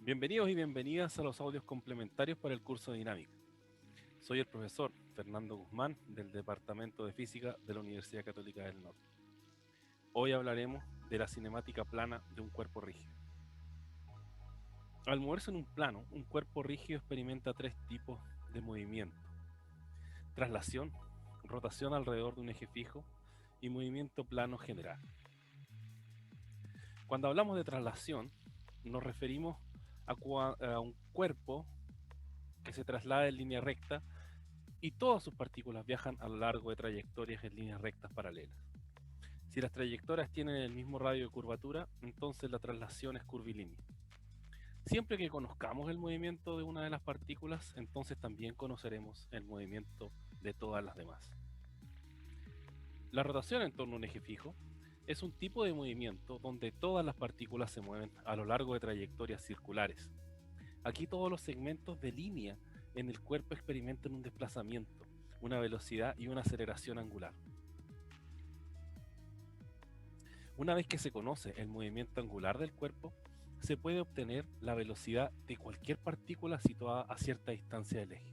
Bienvenidos y bienvenidas a los audios complementarios para el curso de Dinámica. Soy el profesor Fernando Guzmán del Departamento de Física de la Universidad Católica del Norte. Hoy hablaremos de la cinemática plana de un cuerpo rígido. Al moverse en un plano, un cuerpo rígido experimenta tres tipos de movimiento: traslación, rotación alrededor de un eje fijo y movimiento plano general. Cuando hablamos de traslación, nos referimos a un cuerpo que se traslada en línea recta y todas sus partículas viajan a lo largo de trayectorias en líneas rectas paralelas. Si las trayectorias tienen el mismo radio de curvatura, entonces la traslación es curvilínea. Siempre que conozcamos el movimiento de una de las partículas, entonces también conoceremos el movimiento de todas las demás. La rotación en torno a un eje fijo es un tipo de movimiento donde todas las partículas se mueven a lo largo de trayectorias circulares. Aquí todos los segmentos de línea en el cuerpo experimentan un desplazamiento, una velocidad y una aceleración angular. Una vez que se conoce el movimiento angular del cuerpo, se puede obtener la velocidad de cualquier partícula situada a cierta distancia del eje.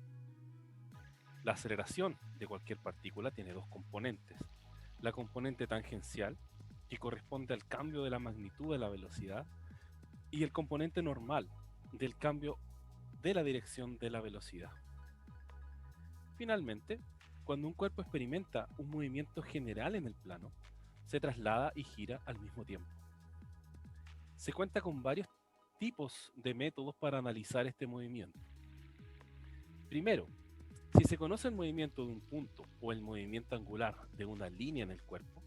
La aceleración de cualquier partícula tiene dos componentes: la componente tangencial, que corresponde al cambio de la magnitud de la velocidad, y el componente normal, del cambio de la dirección de la velocidad. Finalmente, cuando un cuerpo experimenta un movimiento general en el plano, se traslada y gira al mismo tiempo. Se cuenta con varios tipos de métodos para analizar este movimiento. Primero, si se conoce el movimiento de un punto o el movimiento angular de una línea en el cuerpo,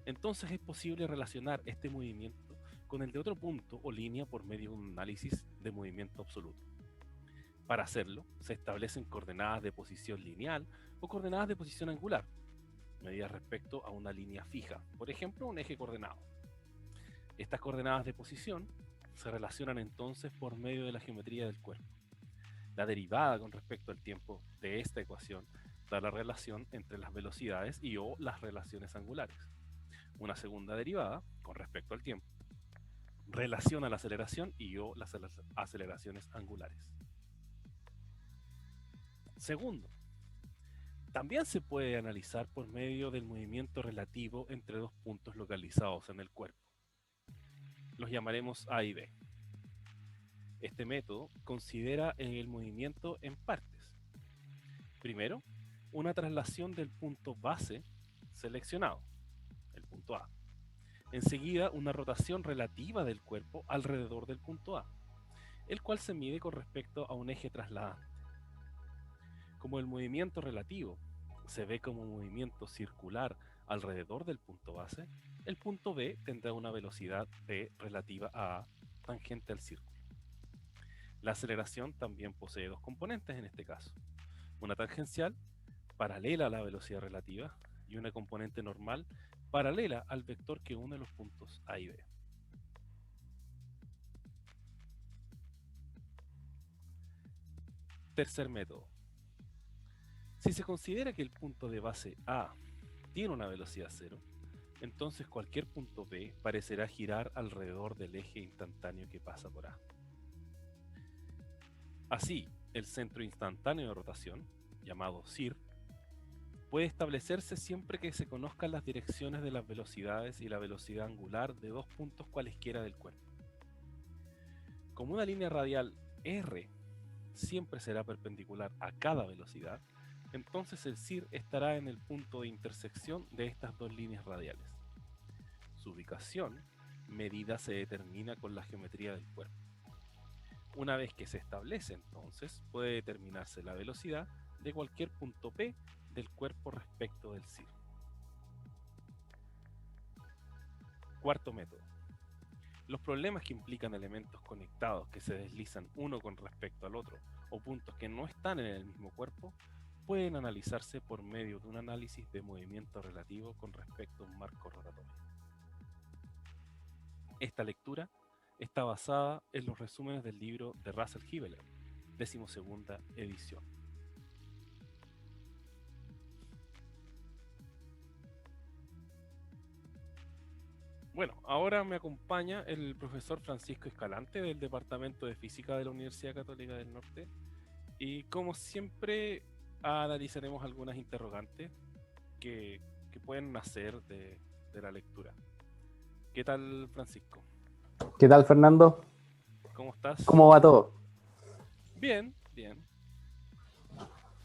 entonces es posible relacionar este movimiento con el de otro punto o línea por medio de un análisis de movimiento absoluto. Para hacerlo, se establecen coordenadas de posición lineal o coordenadas de posición angular, medidas respecto a una línea fija, por ejemplo, un eje coordenado. Estas coordenadas de posición se relacionan entonces por medio de la geometría del cuerpo. La derivada con respecto al tiempo de esta ecuación da la relación entre las velocidades y o las relaciones angulares. Una segunda derivada, con respecto al tiempo, relaciona la aceleración y o las aceleraciones angulares. Segundo, también se puede analizar por medio del movimiento relativo entre dos puntos localizados en el cuerpo. Los llamaremos A y B. Este método considera el movimiento en partes. Primero, una traslación del punto base seleccionado, el punto A. Enseguida, una rotación relativa del cuerpo alrededor del punto A, el cual se mide con respecto a un eje trasladante. Como el movimiento relativo se ve como movimiento circular alrededor del punto base, el punto B tendrá una velocidad v relativa a A tangente al círculo. La aceleración también posee dos componentes en este caso: una tangencial, paralela a la velocidad relativa, y una componente normal, paralela al vector que une los puntos A y B. Tercer método. Si se considera que el punto de base A tiene una velocidad cero, entonces cualquier punto B parecerá girar alrededor del eje instantáneo que pasa por A. Así, el centro instantáneo de rotación, llamado CIR, puede establecerse siempre que se conozcan las direcciones de las velocidades y la velocidad angular de dos puntos cualesquiera del cuerpo. Como una línea radial R siempre será perpendicular a cada velocidad, entonces el CIR estará en el punto de intersección de estas dos líneas radiales. Su ubicación medida se determina con la geometría del cuerpo. Una vez que se establece, entonces, puede determinarse la velocidad de cualquier punto P del cuerpo respecto del CIR. Cuarto método. Los problemas que implican elementos conectados que se deslizan uno con respecto al otro o puntos que no están en el mismo cuerpo pueden analizarse por medio de un análisis de movimiento relativo con respecto a un marco rotatorio. Esta lectura está basada en los resúmenes del libro de Russell Hibeler, 12ª edición. Bueno, ahora me acompaña el profesor Francisco Escalante del Departamento de Física de la Universidad Católica del Norte y como siempre analizaremos algunas interrogantes que, que pueden nacer de la lectura. ¿Qué tal, Francisco? ¿Qué tal, Fernando? ¿Cómo estás? ¿Cómo va todo? Bien, bien,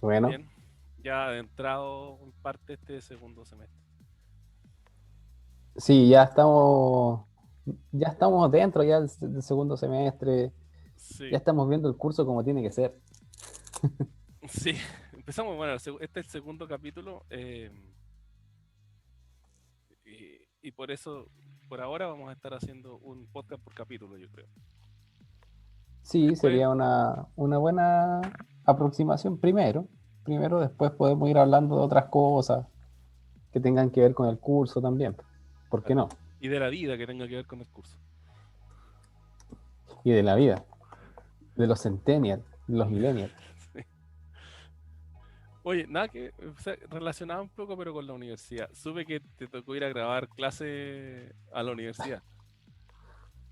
Bueno, bien. Ya adentrado en parte este segundo semestre. sí, ya estamos dentro ya del segundo semestre, ya Sí, estamos viendo el curso como tiene que ser. sí. Empezamos, bueno, este es el segundo capítulo y por eso, por ahora vamos a estar haciendo un podcast por capítulo, yo creo. Sí, Después, sería una buena aproximación primero, después podemos ir hablando de otras cosas que tengan que ver con el curso también. ¿Por qué claro, no? y de la vida que tenga que ver con el curso. Y de la vida, de los centennials, de los millennials. Sí. Oye, nada que, o sea, relacionado un poco, pero con la universidad. Supe que te tocó ir a grabar clase a la universidad.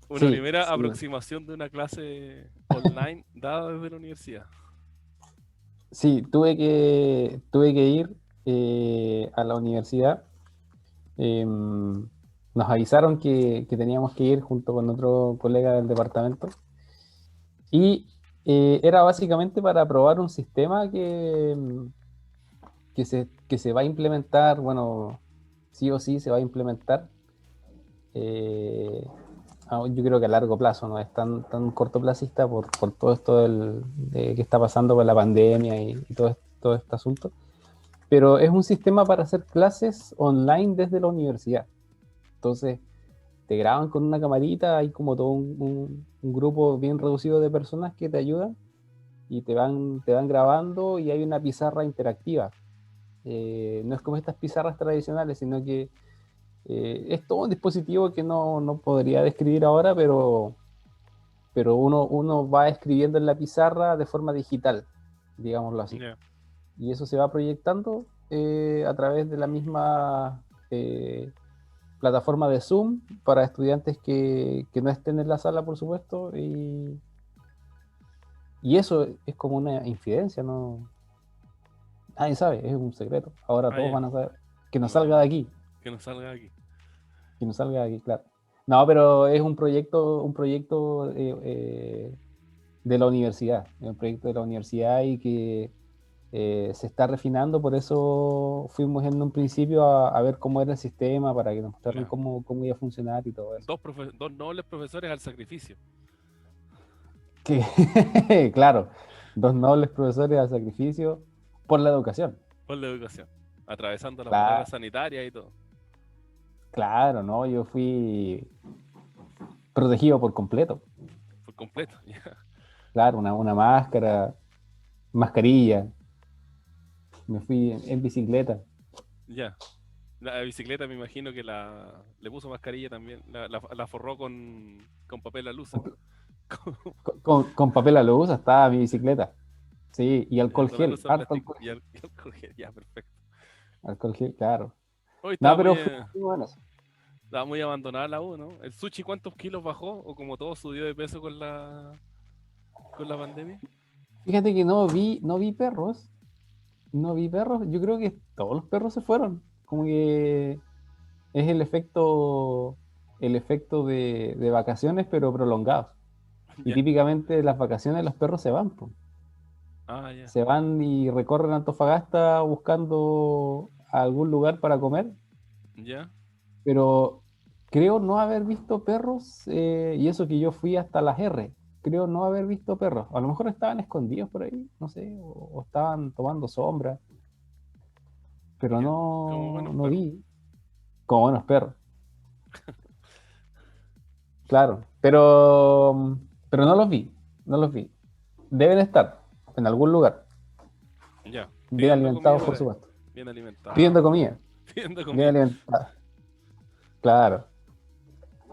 Una Sí, primera sí, aproximación de una clase online dada desde la universidad. sí, tuve que ir a la universidad. Nos avisaron que teníamos que ir junto con otro colega del departamento y era básicamente para probar un sistema que se va a implementar, bueno, sí o sí se va a implementar, eh, yo creo que a largo plazo, no es tan cortoplacista por todo esto que está pasando con la pandemia y todo este asunto, pero es un sistema para hacer clases online desde la universidad. Entonces, te graban con una camarita, hay como todo un grupo bien reducido de personas que te ayudan y te van grabando y hay una pizarra interactiva. No es como estas pizarras tradicionales, sino que es todo un dispositivo que no podría describir ahora, pero uno va escribiendo en la pizarra de forma digital, digámoslo así. Ya. Y eso se va proyectando a través de la misma plataforma de Zoom para estudiantes que no estén en la sala, por supuesto, y eso es como una infidencia, ¿no? Nadie sabe, es un secreto. Ahora Ah, todos ya. van a saber. Que no No, salga de aquí, que no salga aquí. que no salga de aquí, claro. No, pero es un proyecto de la universidad, es un proyecto de la universidad y que se está refinando, por eso fuimos en un principio a ver cómo era el sistema, para que nos mostraran Ya. cómo iba a funcionar y todo eso. Dos nobles profesores al sacrificio Que, claro, dos nobles profesores al sacrificio por la educación. por la educación, atravesando las barreras Claro, sanitarias y todo, claro, ¿no? Yo fui protegido por completo. por completo. Ya. Claro, una máscara, mascarilla, me fui en bicicleta. Ya. La bicicleta me imagino que le puso mascarilla también, la forró con papel alusa. Con papel a luz estaba mi bicicleta. Sí, y Ya, alcohol con gel, alusa harto plástico alcohol y, gel. y alcohol gel, ya, perfecto. Alcohol gel, claro. Hoy No, pero fuimos en eso. estaba muy abandonada la U, ¿no? ¿El sushi cuántos kilos bajó? ¿O como todo subió de peso con la pandemia? Fíjate que no vi perros, no vi perros. Yo creo que todos los perros se fueron. Como que es el efecto de vacaciones, pero prolongados. Y Ya. típicamente las vacaciones los perros se van, po. Ah, ya. Se van y recorren Antofagasta buscando algún lugar para comer, Ya. pero creo no haber visto perros, y eso que yo fui hasta las R, creo no haber visto perros. A lo mejor estaban escondidos por ahí, no sé, o estaban tomando sombra, pero Ya. Como no, buenos no perros. vi como buenos perros, claro, pero no los vi. Deben estar en algún lugar, Ya. bien Pidiendo comida alimentados, por por ahí. supuesto. Bien Pidiendo alimentados. comida, Pidiendo bien comida. alimentados, claro.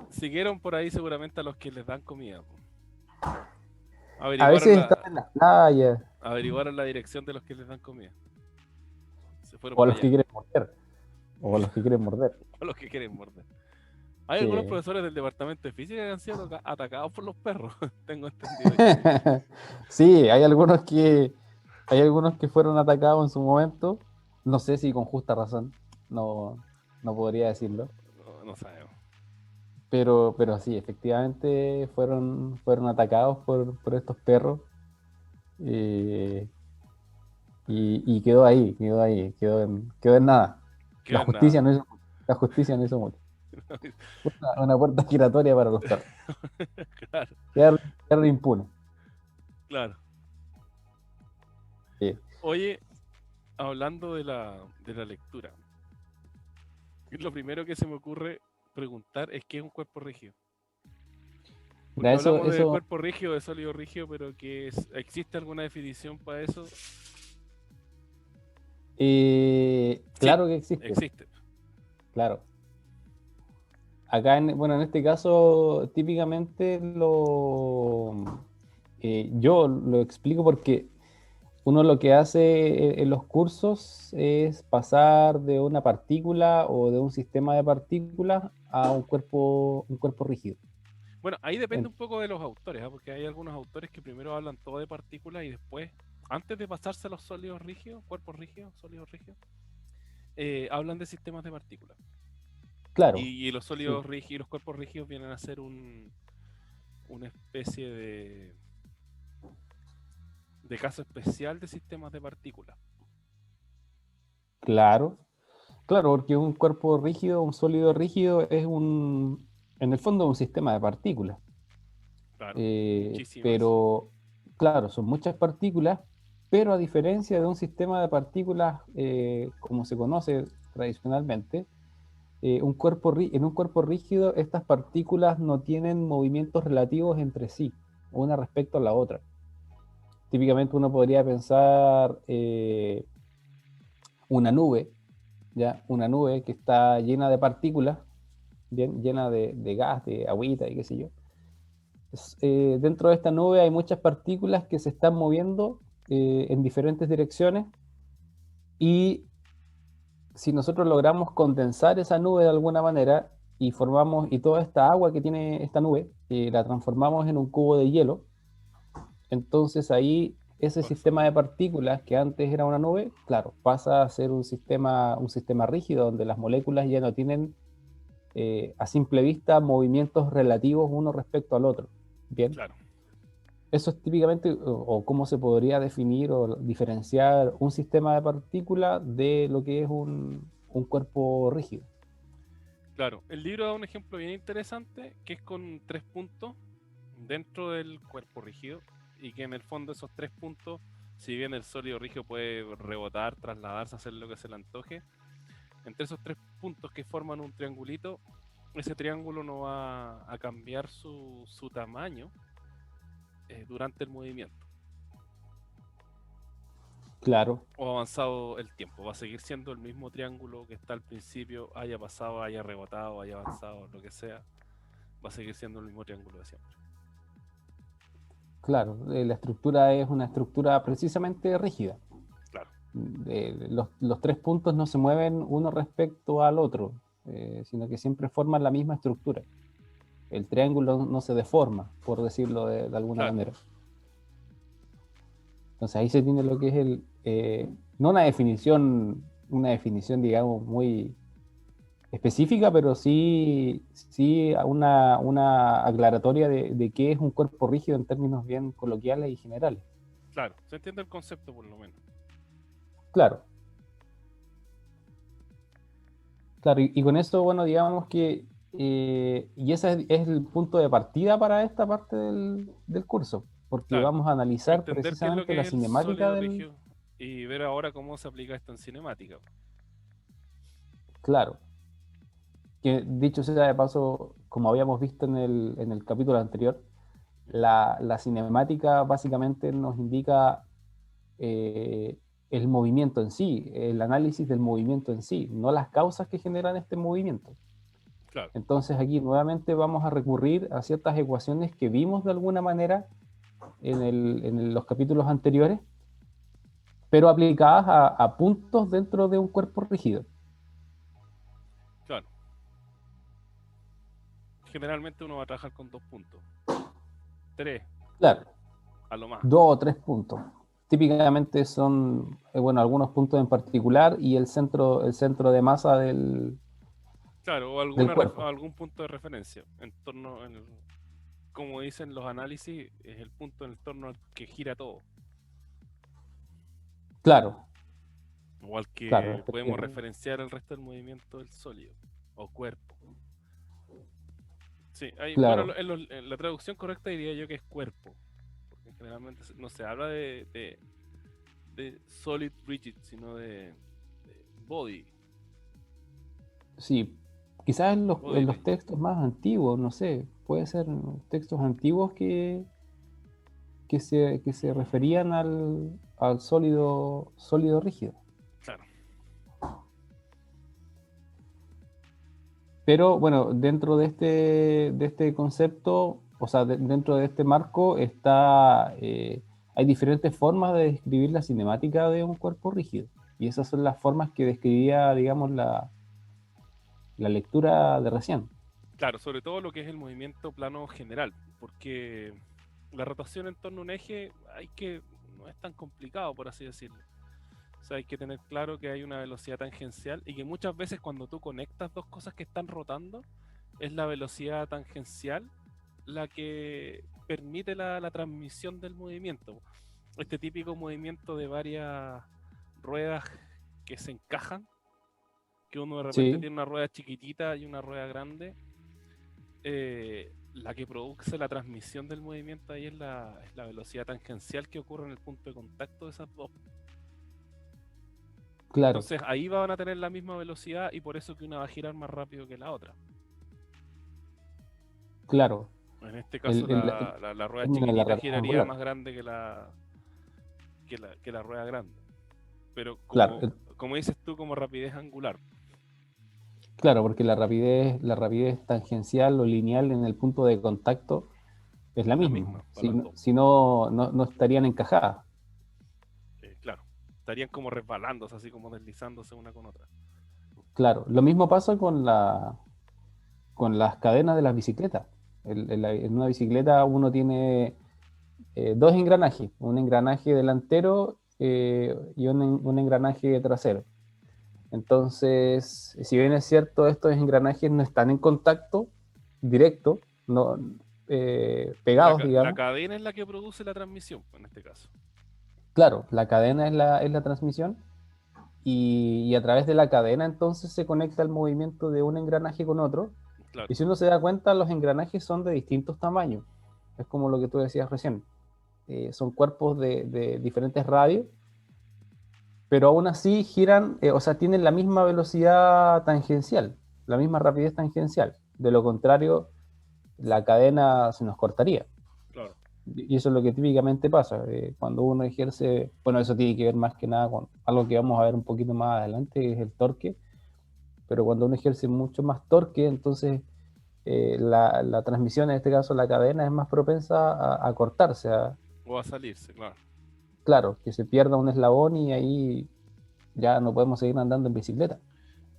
Siguieron por ahí seguramente a los que les dan comida, po. A Averiguaron veces están la, en las playas, averiguaron la dirección de los que les dan comida. Se fueron o a para los que allá. quieren morder, o a los que quieren morder. A los que quieren morder. Hay algunos Sí. profesores del departamento de física que han sido atacados por los perros, tengo entendido yo. Sí, hay algunos que fueron atacados en su momento. No sé si con justa razón. No, no podría decirlo. No, no sabemos. Pero sí, efectivamente fueron atacados por estos perros. eh, y quedó en nada. Que nada. La justicia no hizo mucho. Fue una puerta giratoria para los perros. Claro, Quedaron impunes. claro. Sí. Oye, hablando de la lectura, lo primero que se me ocurre preguntar es qué es un cuerpo rígido. Mira, Porque hablamos de cuerpo rígido, de sólido rígido, pero ¿existe alguna definición para eso? Sí, claro que existe, existe. claro. Acá, en este caso, típicamente yo lo explico porque uno lo que hace en los cursos es pasar de una partícula o de un sistema de partículas a un cuerpo rígido. Bueno, ahí depende En- un poco de los autores, ¿ah? Porque hay algunos autores que primero hablan todo de partículas y después, antes de pasarse a los sólidos rígidos, cuerpos rígidos, sólidos rígidos, hablan de sistemas de partículas. claro, Y los sí, sólidos rígidos, los cuerpos rígidos vienen a ser una especie de caso especial de sistemas de partículas. claro, claro, porque un cuerpo rígido, un sólido rígido en el fondo, un sistema de partículas. Claro, muchísimas. Pero, claro, son muchas partículas, pero a diferencia de un sistema de partículas como se conoce tradicionalmente, en un cuerpo rígido estas partículas no tienen movimientos relativos entre sí, una respecto a la otra. Típicamente uno podría pensar una nube, ¿ya? Una nube que está llena de partículas, bien, llena de gas, de agüita y qué sé yo. Dentro de esta nube hay muchas partículas que se están moviendo en diferentes direcciones y si nosotros logramos condensar esa nube de alguna manera y toda esta agua que tiene esta nube, la transformamos en un cubo de hielo, entonces ahí ese Pasa. sistema de partículas que antes era una nube, claro, pasa a ser un sistema rígido donde las moléculas ya no tienen a simple vista movimientos relativos uno respecto al otro. Bien. Claro, Eso es típicamente, o cómo se podría definir o diferenciar un sistema de partículas de lo que es un cuerpo rígido. claro. El libro da un ejemplo bien interesante que es con 3 puntos dentro del cuerpo rígido y que en el fondo esos 3 puntos, si bien el sólido rígido puede rebotar, trasladarse, hacer lo que se le antoje, entre esos 3 puntos que forman un triangulito, ese triángulo no va a cambiar su tamaño durante el movimiento Claro, o avanzado el tiempo. Va a seguir siendo el mismo triángulo que está al principio, haya pasado, haya rebotado, haya avanzado, lo que sea. Va a seguir siendo el mismo triángulo de siempre. claro. La estructura es una estructura precisamente rígida. Claro, Los 3 puntos no se mueven uno respecto al otro, sino que siempre forman la misma estructura. El triángulo no se deforma, por decirlo de alguna claro, manera. Entonces ahí se tiene lo que es no una definición, digamos, muy específica, pero sí una aclaratoria de qué es un cuerpo rígido en términos bien coloquiales y generales. claro. Se entiende el concepto por lo menos. Claro, claro, y con eso, bueno, digamos que, y ese es el punto de partida para esta parte del curso, porque Claro. vamos a analizar Entender qué es lo precisamente que la es el cinemática sólido rígido y ver ahora cómo se aplica esto en cinemática. claro, que dicho sea de paso, como habíamos visto en el capítulo anterior, la cinemática básicamente nos indica eh, el movimiento en sí, el análisis del movimiento en sí, no las causas que generan este movimiento. Claro, Entonces aquí nuevamente vamos a recurrir a ciertas ecuaciones que vimos de alguna manera los capítulos anteriores, pero aplicadas a puntos dentro de un cuerpo rígido. claro. Generalmente uno va a trabajar con 2 puntos. 3, Claro, a lo más. 2 o 3 puntos. Típicamente son, bueno, algunos puntos en particular y el centro de masa Claro, o del cuerpo. algún punto de referencia. Como dicen los análisis, es el punto en el torno al que gira todo. Claro, O al claro, que podemos efectivamente. referenciar el resto del movimiento del sólido. O cuerpo. Sí, bueno, Claro, en la traducción correcta diría yo que es cuerpo. Porque generalmente no se habla de solid rigid, sino de body. sí. Quizás Body en los rigid. textos más antiguos, no sé, puede ser textos antiguos que se referían al sólido rígido. Claro. Pero bueno, dentro de este concepto, o sea, dentro de este marco hay diferentes formas de describir la cinemática de un cuerpo rígido. Y esas son las formas que describía, digamos, la lectura de recién. Claro, sobre todo lo que es el movimiento plano general, porque la rotación en torno a un eje no es tan complicado, por así decirlo. O sea, hay que tener claro que hay una velocidad tangencial y que muchas veces cuando tú conectas dos cosas que están rotando, es la velocidad tangencial la que permite la transmisión del movimiento. Este típico movimiento de varias ruedas que se encajan, que uno de repente Sí, tiene una rueda chiquitita y una rueda grande, la que produce la transmisión del movimiento ahí es la velocidad tangencial que ocurre en el punto de contacto de esas dos. claro, Entonces ahí van a tener la misma velocidad y por eso que una va a girar más rápido que la otra. claro. En este caso El la rueda término de la chiquitita rapidez giraría angular. más grande que la rueda grande. Pero Claro, como dices tú, como rapidez angular. claro, porque la rapidez tangencial o lineal en el punto de contacto es la Es la misma. misma para las dos. Si no, no estarían encajadas. Claro. Estarían como resbalándose, así como deslizándose una con otra. Claro, lo mismo pasa con las cadenas de las bicicletas. En una bicicleta uno tiene 2 engranajes, un engranaje delantero y un engranaje trasero. Entonces, si bien es cierto, estos engranajes no están en contacto directo, no, pegados, La digamos. cadena es la que produce la transmisión, en este caso. Claro, la cadena es la transmisión y a través de la cadena entonces se conecta el movimiento de un engranaje con otro. Claro. Y si uno se da cuenta, los engranajes son de distintos tamaños. Es como lo que tú decías recién. Son cuerpos de diferentes radios, pero aún así giran, o sea, tienen la misma velocidad tangencial, la misma rapidez tangencial. De lo contrario, la cadena se nos cortaría. Claro. Y eso es lo que típicamente pasa. Cuando uno ejerce, bueno, eso tiene que ver más que nada con algo que vamos a ver un poquito más adelante, que es el torque. Pero cuando uno ejerce mucho más torque, entonces la transmisión, en este caso la cadena, es más propensa a cortarse. O a salirse, claro. Claro, que se pierda un eslabón y ahí ya no podemos seguir andando en bicicleta.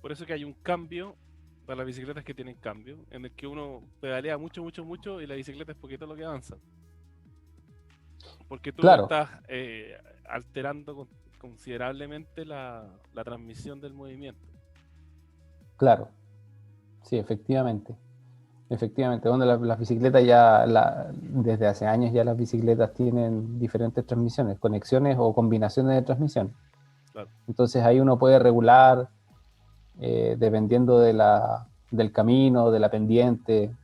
Por eso que hay un cambio para las bicicletas que tienen cambio, en el que uno pedalea mucho, mucho, mucho y la bicicleta es poquito lo que avanza. Porque tú Claro, estás alterando considerablemente la transmisión del movimiento. claro. Sí, efectivamente. Efectivamente, donde las bicicletas ya, desde hace años ya las bicicletas tienen diferentes transmisiones, conexiones o combinaciones de transmisión. Claro. Entonces ahí uno puede regular dependiendo del camino, de la pendiente,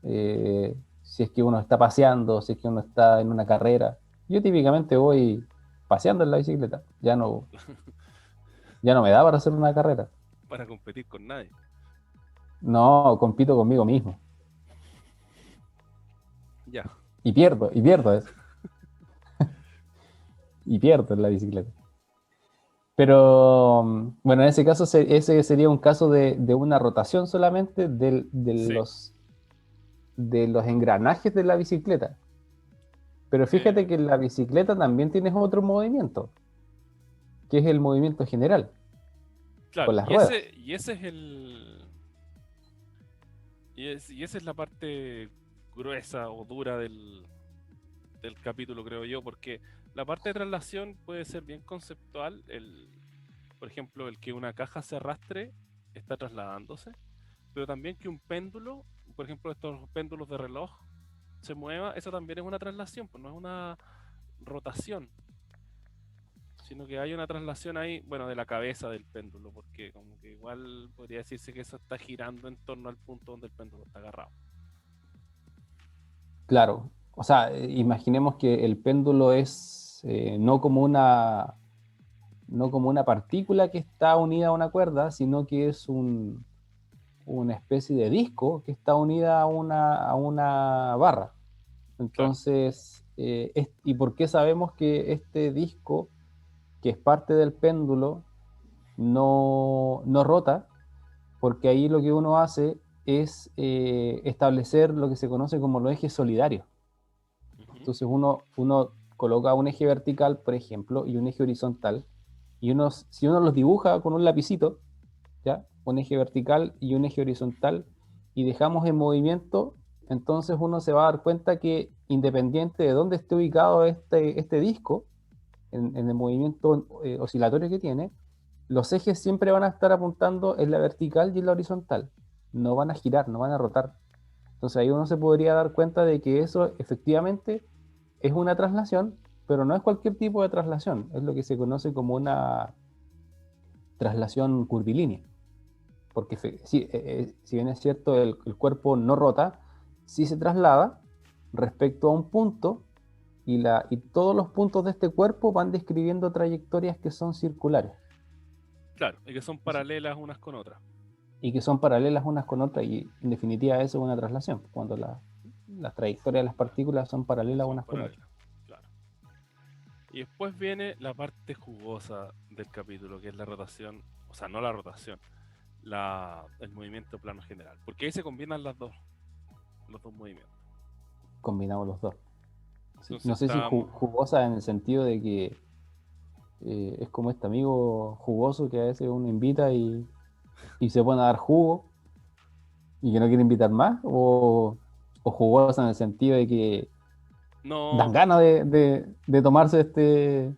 si es que uno está paseando, si es que uno está en una carrera. Yo típicamente voy paseando en la bicicleta, ya no me da para hacer una carrera. Para competir con nadie. No, compito conmigo mismo Ya. y pierdo eso, y pierdo en la bicicleta. Pero bueno, en ese caso, ese sería un caso de una rotación solamente Sí. de los engranajes de la bicicleta. Pero fíjate Eh, que en la bicicleta también tienes otro movimiento, que es el movimiento general, claro. con las ruedas. Y ese es Y esa es la parte gruesa o dura del capítulo, creo yo, porque la parte de traslación puede ser bien conceptual. Por ejemplo, el que una caja se arrastre está trasladándose, pero también que un péndulo, por ejemplo, estos péndulos de reloj, se mueva, eso también es una traslación, pues no es una rotación, sino que hay una traslación ahí, bueno, de la cabeza del péndulo, porque como que igual podría decirse que eso está girando en torno al punto donde el péndulo está agarrado. Claro, o sea, imaginemos que el péndulo es no como una partícula que está unida a una cuerda, sino que es una especie de disco que está unida a una barra. Claro. Entonces, ¿y por qué sabemos que este disco, que es parte del péndulo, no rota? Porque ahí lo que uno hace es establecer lo que se conoce como los ejes solidarios. Ujú. Entonces uno coloca un eje vertical, por ejemplo, y un eje horizontal, y si uno los dibuja con un lapicito, ¿ya? Un eje vertical y un eje horizontal, y dejamos en movimiento, entonces uno se va a dar cuenta que independiente de dónde esté ubicado este disco, en el movimiento oscilatorio que tiene, los ejes siempre van a estar apuntando en la vertical y en la horizontal. No van a girar, no van a rotar. Entonces ahí uno se podría dar cuenta de que eso efectivamente es una traslación, pero no es cualquier tipo de traslación. Es lo que se conoce como una traslación curvilínea. Porque sí, si bien es cierto, el cuerpo no rota, sí se traslada respecto a un punto y todos los puntos de este cuerpo van describiendo trayectorias que son circulares Claro, y que son paralelas unas con otras. y que son paralelas unas con otras, y en definitiva eso es una traslación, cuando las trayectorias de las partículas son paralelas Son unas con otras. paralelas, claro. Y después viene la parte jugosa del capítulo, que es la rotación, o sea, no la rotación, el movimiento plano general. Porque ahí se combinan los dos movimientos. Combinamos los dos. Sí, Entonces no sé si estábamos, jugosa en el sentido de que es como este amigo jugoso que a veces uno invita y se pone a dar jugo y que no quiere invitar más, o jugosa en el sentido de que no, dan ganas de tomarse este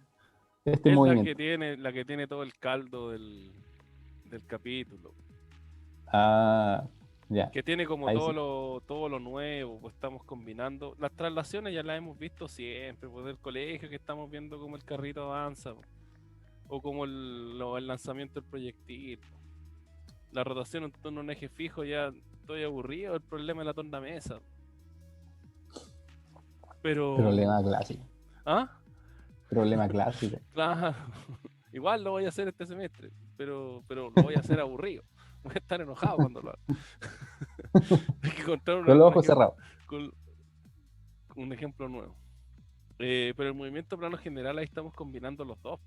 es movimiento. la que tiene todo el caldo del capítulo. Ah, ya, Que tiene como ahí sí. todo lo nuevo, pues estamos combinando. Las traslaciones ya las hemos visto siempre, pues del colegio que estamos viendo como el carrito avanza, pues, o como el lanzamiento del proyectil. La rotación en torno a un eje fijo ya estoy aburrido, el problema es la tornamesa. Pero... Problema clásico. ¿Ah? Problema clásico. Claro, igual lo voy a hacer este semestre, pero lo voy a hacer aburrido. Voy a estar enojado cuando lo haga. Hay que encontrar Con los ojos cerrados. con un ejemplo nuevo. Pero el movimiento plano general ahí estamos combinando los dos.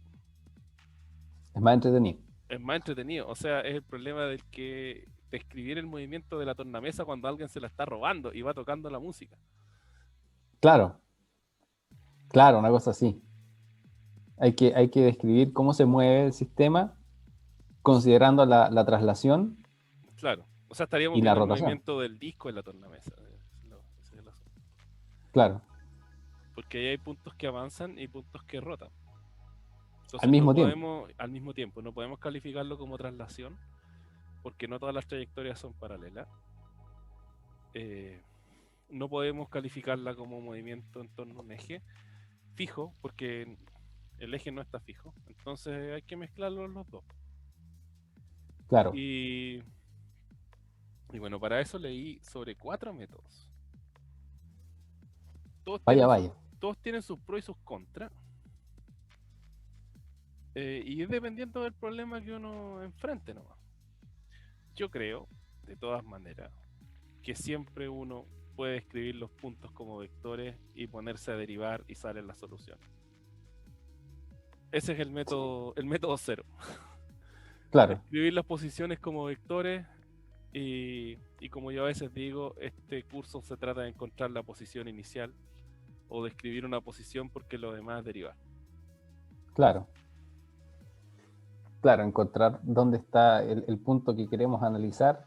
Es más entretenido. Es más entretenido. O sea, es el problema del que describir el movimiento de la tornamesa cuando alguien se la está robando y va tocando la música. Claro, claro, una cosa así. Hay que describir cómo se mueve el sistema considerando la traslación Claro. O sea, estaríamos y la viendo el rotación. movimiento del disco en la tornamesa. Ese es el asunto. Claro, Porque ahí hay puntos que avanzan y puntos que rotan. al Entonces no mismo tiempo. podemos, al mismo tiempo, no podemos calificarlo como traslación porque no todas las trayectorias son paralelas. Eh, no podemos calificarla como movimiento en torno a un eje fijo porque el eje no está fijo. Entonces hay que mezclarlos los dos. Claro. Y, y bueno, para eso leí sobre 4 métodos. Todos Vaya, tienen, su- vaya. todos tienen sus pros y sus contras. Y es dependiendo del problema que uno enfrente nomás. Yo creo, de todas maneras, que siempre uno puede escribir los puntos como vectores y ponerse a derivar y sale la solución. Ese es el método cero. Claro, Escribir las posiciones como vectores y como yo a veces digo, este curso se trata de encontrar la posición inicial o de escribir una posición porque lo demás es derivar. claro. Claro, encontrar dónde está el punto que queremos analizar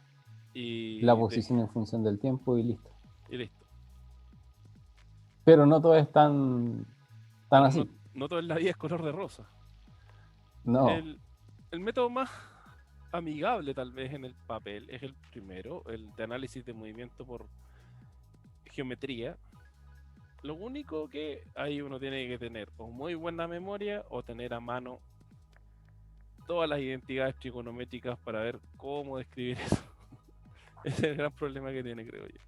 La y, posición en función del tiempo y listo. y listo. Pero no todo es tan Pero no, así. no todo en la vida es color de rosa. No, El método más amigable tal vez en el papel es el primero, el de análisis de movimiento por geometría. Lo único que ahí uno tiene que tener o muy buena memoria o tener a mano todas las identidades trigonométricas para ver cómo describir eso. Ese es el gran problema que tiene, creo yo.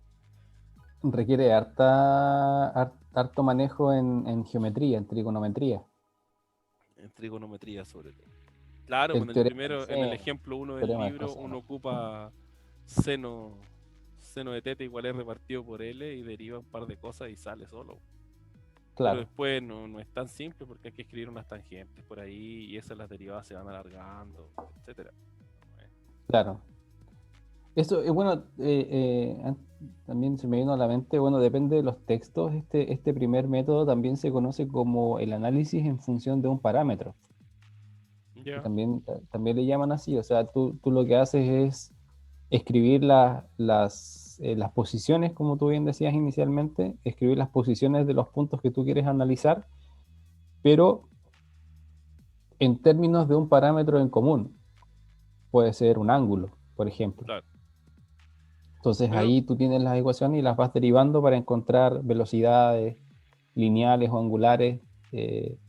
requiere harto manejo en geometría, en trigonometría. En trigonometría sobre todo. Claro, El en el teorema de primero, en el seno, ejemplo uno del teorema del libro, uno coseno. ocupa seno, seno de teta igual es repartido por L y deriva un par de cosas y sale solo. Pero Claro, después no es tan simple porque hay que escribir unas tangentes por ahí y esas las derivadas se van alargando, etcétera. claro. Eso, bueno, también se me vino a la mente, bueno, depende de los textos, este primer método también se conoce como el análisis en función de un parámetro, que Ya, también le llaman así, o sea, tú lo que haces es escribir las posiciones, como tú bien decías inicialmente, escribir las posiciones de los puntos que tú quieres analizar, pero en términos de un parámetro en común, puede ser un ángulo, por ejemplo. claro. Entonces Pero, ahí tú tienes las ecuaciones y las vas derivando para encontrar velocidades lineales o angulares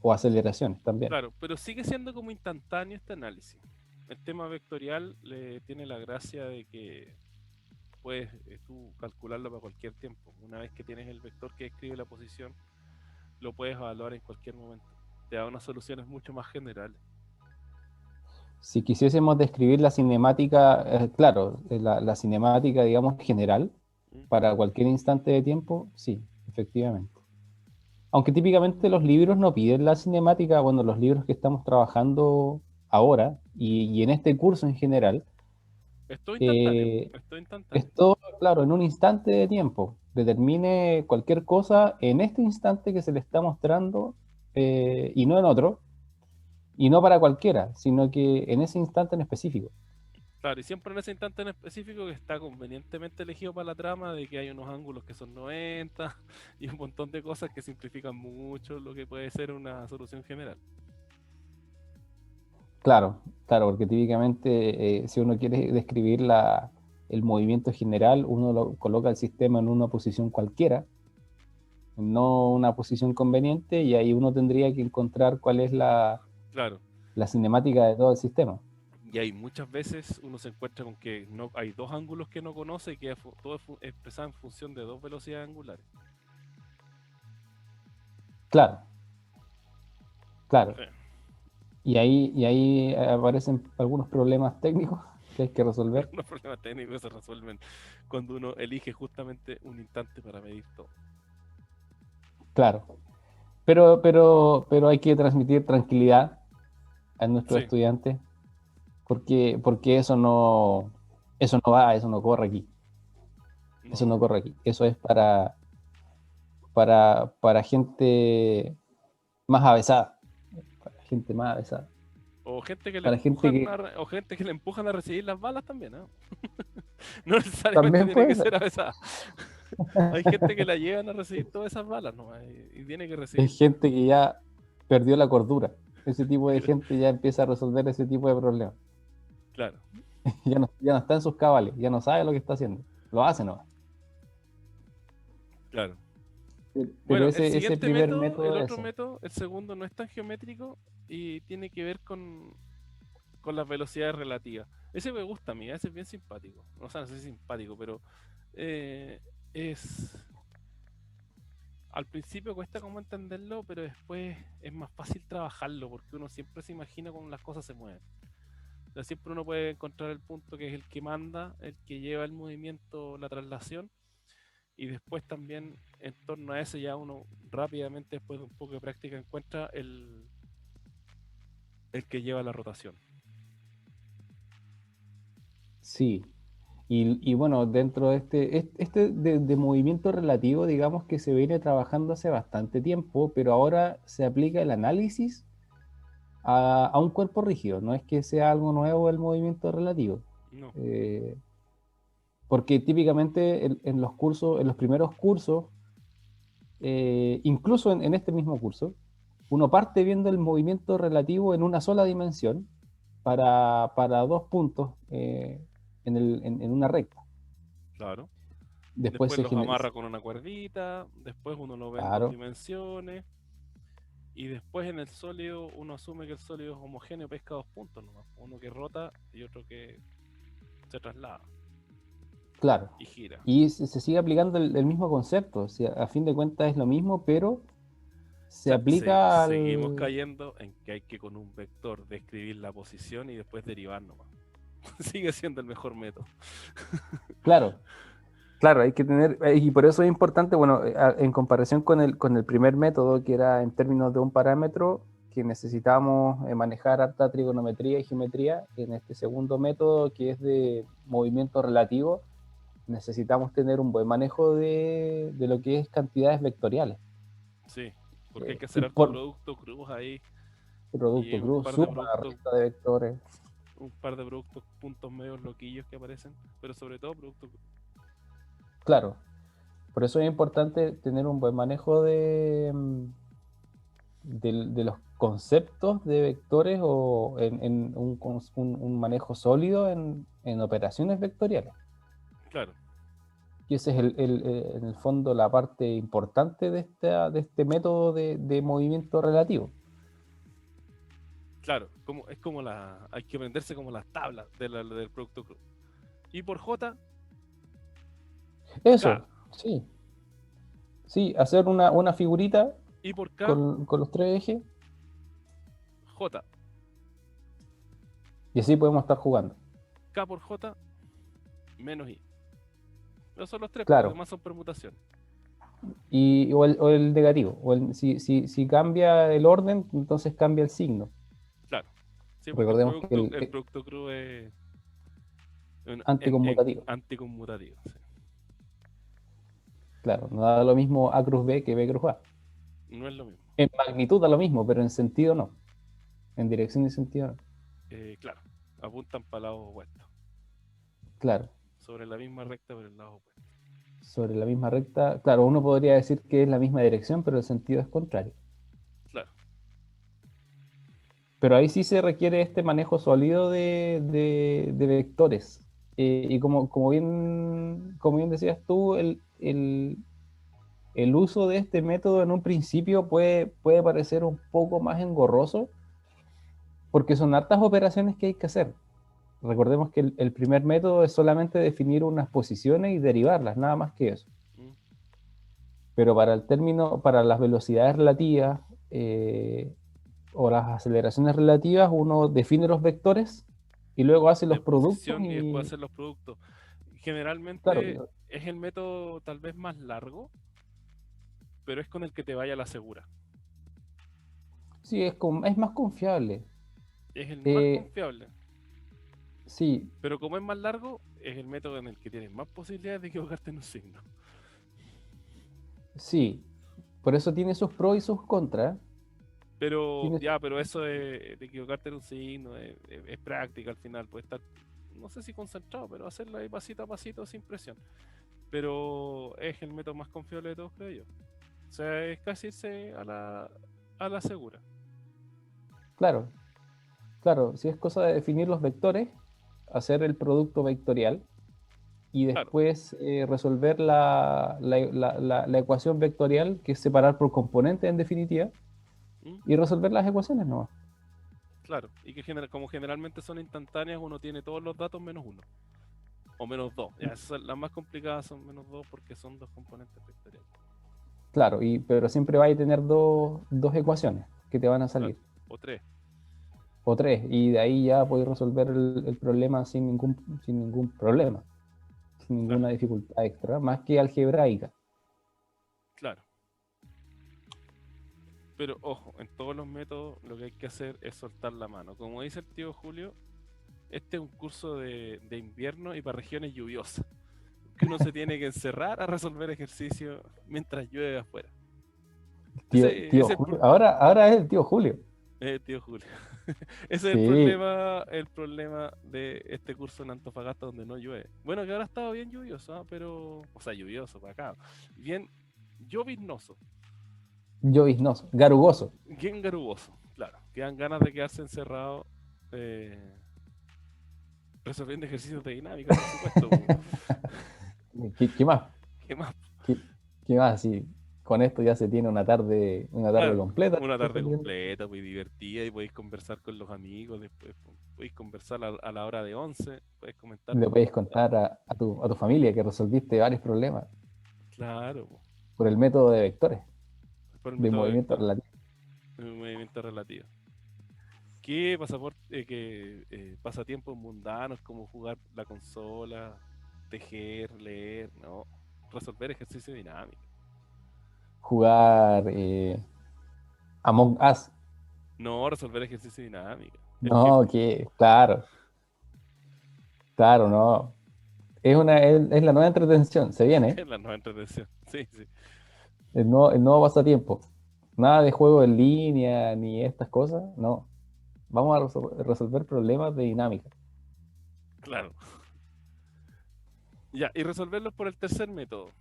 o aceleraciones también. claro, pero sigue siendo como instantáneo este análisis. El tema vectorial le tiene la gracia de que puedes tú calcularlo para cualquier tiempo. Una vez que tienes el vector que describe la posición, lo puedes evaluar en cualquier momento. Te da unas soluciones mucho más generales. Si quisiésemos describir la cinemática, claro, la cinemática, digamos, general, ¿Mm? para cualquier instante de tiempo, sí, efectivamente. Aunque típicamente los libros no piden la cinemática, bueno, los libros que estamos trabajando ahora y en este curso en general, eh, Es todo instantáneo. es todo, claro, en un instante de tiempo. Determine cualquier cosa en este instante que se le está mostrando y no en otro, y no para cualquiera, sino que en ese instante en específico. Claro, y siempre en ese instante en específico que está convenientemente elegido para la trama, de que hay unos ángulos que son 90 y un montón de cosas que simplifican mucho lo que puede ser una solución general. Claro, claro, porque típicamente si uno quiere describir el movimiento general, uno lo coloca el sistema en una posición cualquiera, no una posición conveniente, y ahí uno tendría que encontrar cuál es Claro, la cinemática de todo el sistema. y hay muchas veces uno se encuentra con que no hay dos ángulos que no conoce y que todo es expresado en función de dos velocidades angulares. Claro, claro. Sí. Y ahí aparecen algunos problemas técnicos que hay que resolver. Los problemas técnicos se resuelven cuando uno elige justamente un instante para medir todo. Claro. Pero hay que transmitir tranquilidad a nuestros Sí, estudiantes, porque eso no corre aquí. Eso no. no corre aquí. Eso es para gente más avesada. Para gente más avesada. O gente que le Para gente empujan que o gente que le empujan a recibir las balas también, ¿no? No necesariamente también tiene puede que ser. ser avesada. Hay gente que la llevan a recibir todas esas balas, ¿no? Y tiene que recibir. Es gente que ya perdió la cordura. Ese tipo de gente ya empieza a resolver ese tipo de problemas. Claro, Ya no está en sus cabales, ya no sabe lo que está haciendo. Lo hace nomás. claro. Pero Bueno, el ese siguiente primer método, el método es otro eso. método, el segundo no es tan geométrico y tiene que ver con las velocidades relativas. Ese me gusta a mí, ese es bien simpático. O sea, no sé si simpático, pero eh, es... Al principio cuesta como entenderlo, pero después es más fácil trabajarlo porque uno siempre se imagina cómo las cosas se mueven. O sea, siempre uno puede encontrar el punto que es el que manda, el que lleva el movimiento, la traslación, y después también en torno a ese ya uno rápidamente, después de un poco de práctica, encuentra el que lleva la rotación. Sí. Y bueno, dentro de de movimiento relativo, digamos que se viene trabajando hace bastante tiempo, pero ahora se aplica el análisis a un cuerpo rígido. No es que sea algo nuevo el movimiento relativo. No, Eh, Porque típicamente en los cursos, en los primeros cursos, incluso en este mismo curso, uno parte viendo el movimiento relativo en una sola dimensión para 2 puntos en una recta. Claro. Después Después se los genera, amarra con una cuerdita, después uno lo ve en 2 claro, dimensiones, y después en el sólido uno asume que el sólido es homogéneo, pesca 2 puntos nomás, uno que rota y otro que se traslada claro. y gira. Y se sigue aplicando el mismo concepto, o sea, a fin de cuentas es lo mismo, pero O se sea, aplica seguimos al... cayendo en que hay que con un vector describir la posición y después derivar nomás. Sigue siendo el mejor método. Claro, claro, hay que tener, y por eso es importante, bueno, en comparación con el primer método, que era en términos de un parámetro, que necesitábamos manejar harta trigonometría y geometría, en este segundo método, que es de movimiento relativo, necesitamos tener un buen manejo de lo que es cantidades vectoriales. Sí, porque hay que Y hacer harto por producto cruz ahí y producto cruz, suma, resta de vectores. un par de productos puntos medios loquillos que aparecen, pero sobre todo producto cruz. Claro, por eso es importante tener un buen manejo de los conceptos de vectores o en un manejo sólido en operaciones vectoriales. Claro, Y ese es en el fondo la parte importante de este método de movimiento relativo. claro, es como hay que aprenderse como las tablas del producto cruz. Y por J, K. Eso, sí, sí, hacer una figurita Y por K, con los 3 ejes J. y así podemos estar jugando. K por J menos I. Esos son los tres, porque los Claro, demás son permutaciones. o el negativo, si cambia el orden, entonces cambia el signo. Claro. Sí, porque Recordemos que el producto cruz es en anticonmutativo. anticonmutativo. Sí. Claro, no da lo mismo A cruz B que B cruz A. No es lo mismo. En magnitud da lo mismo, pero en sentido no. En dirección y sentido no. Claro, apuntan para lados opuestos. Claro, Sobre la misma recta, pero el lado opuesto. sobre la misma recta. Claro, uno podría decir que es la misma dirección, pero el sentido es contrario. Claro, Pero ahí sí se requiere este manejo sólido de vectores. Y como bien decías tú, el uso de este método en un principio puede parecer un poco más engorroso, porque son hartas operaciones que hay que hacer. Recordemos que el primer método es solamente definir unas posiciones y derivarlas, nada más que eso. mm, Pero para las velocidades relativas o las aceleraciones relativas, uno define los vectores y luego hace los de productos posición y después y, hacer los productos. claro, Generalmente es el método tal vez más largo, pero es con el que te vaya a la segura. sí, es más confiable. Es el más Eh, confiable. sí, Pero como es más largo, es el método en el que tienes más posibilidades de equivocarte en un signo. sí, por eso tiene sus pros y sus contras. Pero Tiene, ya, pero eso de equivocarte en un signo es práctica al final. Puede estar, no sé si concentrado, pero hacerlo ahí pasito a pasito sin presión. Pero es el método más confiable de todos, creo yo. O sea, es casi irse a la segura. claro, claro, si es cosa de definir los vectores, hacer el producto vectorial y Claro. después resolver la ecuación vectorial, que es separar por componentes en definitiva, ¿Mm? y resolver las ecuaciones nomás. Claro. Y que como generalmente son instantáneas, uno tiene todos los datos menos uno. O menos dos. Ya, las más complicadas son menos dos porque son dos componentes vectoriales. Claro, pero siempre vais a tener dos ecuaciones que te van a Claro. salir, O tres. o tres, y de ahí ya podéis resolver el problema sin ningún problema, sin Claro. ninguna dificultad extra, más que algebraica. Claro. Pero ojo, en todos los métodos lo que hay que hacer es soltar la mano. Como dice el tío Julio, este es un curso de invierno y para regiones lluviosas. Que uno se tiene que encerrar a resolver ejercicios mientras llueve afuera. Tío Ese es el Julio, ahora es el tío Julio. tío Julio. Ese es Sí, el problema de este curso en Antofagasta donde no llueve. Bueno, que ahora ha estado bien lluvioso, ¿ah? Pero, o sea, lluvioso para acá. Bien lloviznoso, lloviznoso, garugoso. bien garugoso, claro. Quedan ganas de quedarse encerrado resolviendo ejercicios de dinámica, por supuesto. Po. ¿Qué más? ¿Qué más? ¿Qué, qué más? Sí, con esto ya se tiene una tarde Claro, completa una tarde resolviendo. completa, muy divertida y podéis conversar con los amigos, después podéis conversar a la hora de 11, podéis comentar, Le puedes contar a tu familia que resolviste varios problemas claro, po, por el método de vectores, por el de método de movimiento vectores, relativo. un movimiento relativo. ¿Qué pasaporte, pasatiempos mundanos como jugar la consola, tejer, leer, no, resolver ejercicio dinámico? Jugar Among Us. No, resolver ejercicio dinámico. El que No, que, claro, claro, no. Es la nueva entretención, se viene, es la nueva entretención. Sí, sí, el nuevo pasatiempo. Nada de juego en línea ni estas cosas, no. Vamos a resolver problemas de dinámica. claro. Ya, y resolverlos por el tercer método,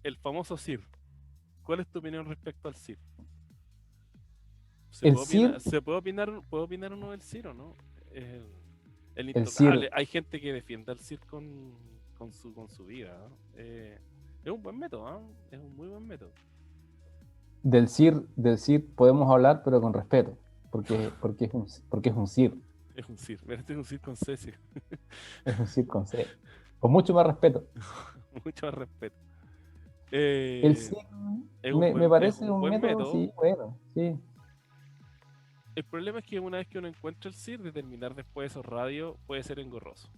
el famoso SIR. ¿Cuál es tu opinión respecto al SIR? El SIR, ¿Puede opinar uno del SIR o no? El, el el SIR intocable. Hay gente que defiende al SIR con su vida. ¿No? Es un buen método, ¿ah? Es un muy buen método. del SIR podemos hablar, pero con respeto, porque es un SIR, Es un SIR. Mira, este es un SIR con Ceci. es un SIR con C. Con mucho más respeto. Mucho más respeto. El Eh, SIR me es parece un un buen método, método. sí, bueno, sí. El problema es que una vez que uno encuentra el SIR, determinar después esos radios puede ser engorroso.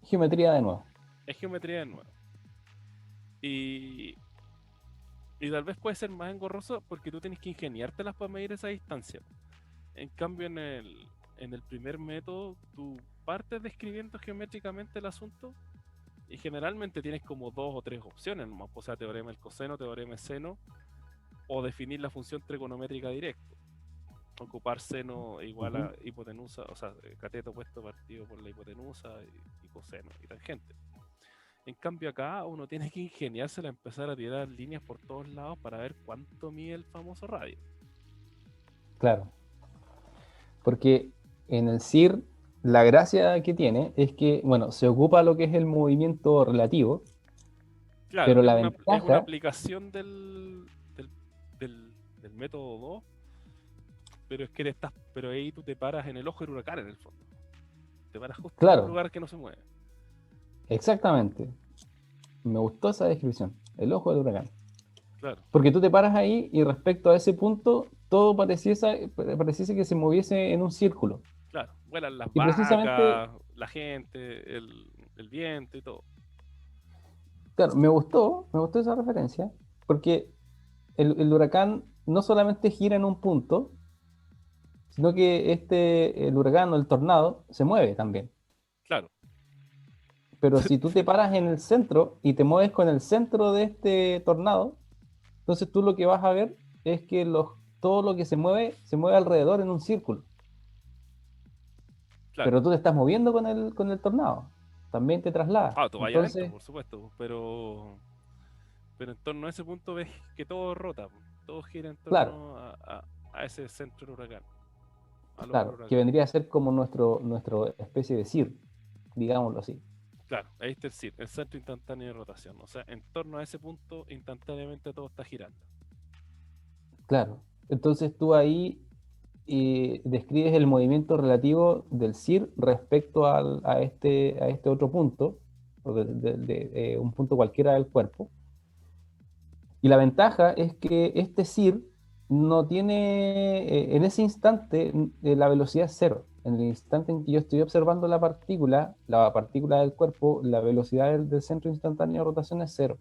Geometría de nuevo. Es geometría de nuevo. Y, y tal vez puede ser más engorroso porque tú tienes que ingeniártelas para medir esa distancia. En cambio, en el primer método, tú partes describiendo geométricamente el asunto y generalmente tienes como dos o tres opciones, nomás, o sea, teorema del coseno, teorema del seno, o definir la función trigonométrica directo. Ocupar seno igual Ujú. a hipotenusa, o sea, cateto opuesto partido por la hipotenusa y coseno y tangente. En cambio acá uno tiene que ingeniársela, empezar a tirar líneas por todos lados para ver cuánto mide el famoso radio. Claro, porque en el SIR la gracia que tiene es que, bueno, se ocupa lo que es el movimiento relativo, Claro, pero la es una ventaja, aplicación del método 2, pero es que pero ahí tú te paras en el ojo del huracán en el fondo. Te paras justo en un claro, lugar que no se mueve. exactamente, me gustó esa descripción, el ojo del huracán. Claro, Porque tú te paras ahí y respecto a ese punto, todo pareciese que se moviese en un círculo. claro. Vuelan las Y precisamente, vacas, la gente, el viento y todo. claro, me gustó esa referencia, porque el huracán no solamente gira en un punto, sino que el huracán o el tornado se mueve también. Claro, Pero si tú te paras en el centro y te mueves con el centro de este tornado, entonces tú lo que vas a ver es que todo lo que se mueve alrededor en un círculo. claro. Pero tú te estás moviendo con el tornado. También te trasladas. Ah, tú vayas adentro, Entonces, por supuesto, pero en torno a ese punto ves que todo rota, todo gira en claro, torno a ese centro del huracán, al ojo del claro, que huracán. vendría a ser como nuestro especie de CIR, digámoslo así. Claro, ahí está el centro instantáneo de rotación. O sea, en torno a ese punto, instantáneamente todo está girando. Claro. Entonces tú ahí describes el movimiento relativo del CIR respecto a este otro punto, o de un punto cualquiera del cuerpo. Y la ventaja es que este CIR no tiene, en ese instante, la velocidad es cero. En el instante en que yo estoy observando la partícula del cuerpo, la velocidad del centro instantáneo de rotación es cero.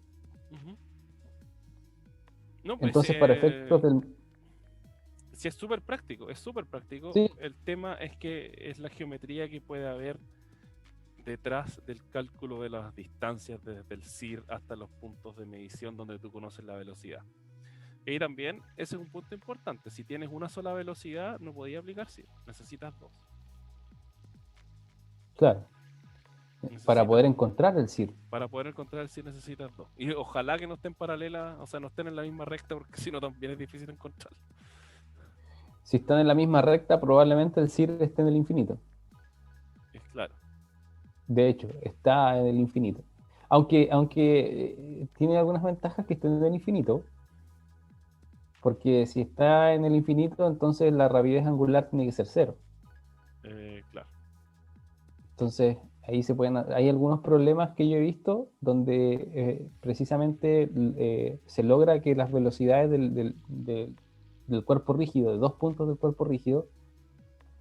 Ujú. No, pues Entonces, para efectos del... sí es súper práctico, es súper práctico. Sí, El tema es que es la geometría que puede haber detrás del cálculo de las distancias desde el CIR hasta los puntos de medición donde tú conoces la velocidad. Y también, ese es un punto importante. Si tienes una sola velocidad, no podías aplicar SIR. Necesitas dos. Claro, para Necesitas, poder encontrar el CIR. para poder encontrar el SIR necesitas dos. Y ojalá que no estén paralelas, o sea, no estén en la misma recta, porque si no también es difícil encontrar. Si están en la misma recta, probablemente el CIR esté en el infinito. Es claro. De hecho, está en el infinito. Aunque tiene algunas ventajas que estén en el infinito, porque si está en el infinito, entonces la rapidez angular tiene que ser cero. Claro. Entonces, ahí hay algunos problemas que yo he visto donde precisamente se logra que las velocidades del cuerpo rígido, de dos puntos del cuerpo rígido,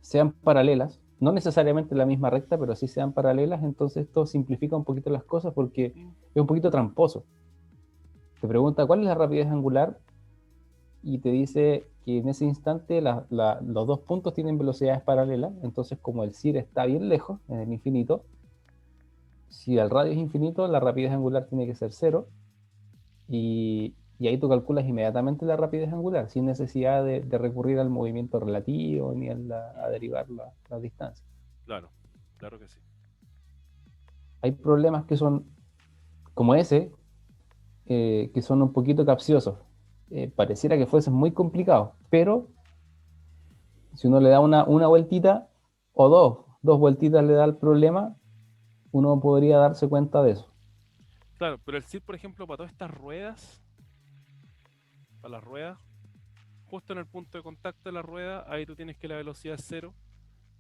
sean paralelas, no necesariamente en la misma recta, pero sí sean paralelas. Entonces esto simplifica un poquito las cosas porque Mm, es un poquito tramposo. Te pregunta cuál es la rapidez angular y te dice que en ese instante los dos puntos tienen velocidades paralelas. Entonces, como el CIR está bien lejos, en el infinito, si el radio es infinito, la rapidez angular tiene que ser cero. Y ahí tú calculas inmediatamente la rapidez angular, sin necesidad de recurrir al movimiento relativo ni a derivar la distancia. claro, claro que sí. Hay problemas que son como ese, que son un poquito capciosos. Pareciera que fuesen muy complicados, pero si uno le da una vueltita o dos vueltitas le da el problema, uno podría darse cuenta de eso. Claro, pero el SIR, por ejemplo, para todas estas ruedas, para las ruedas, justo en el punto de contacto de la rueda, ahí tú tienes que la velocidad es cero,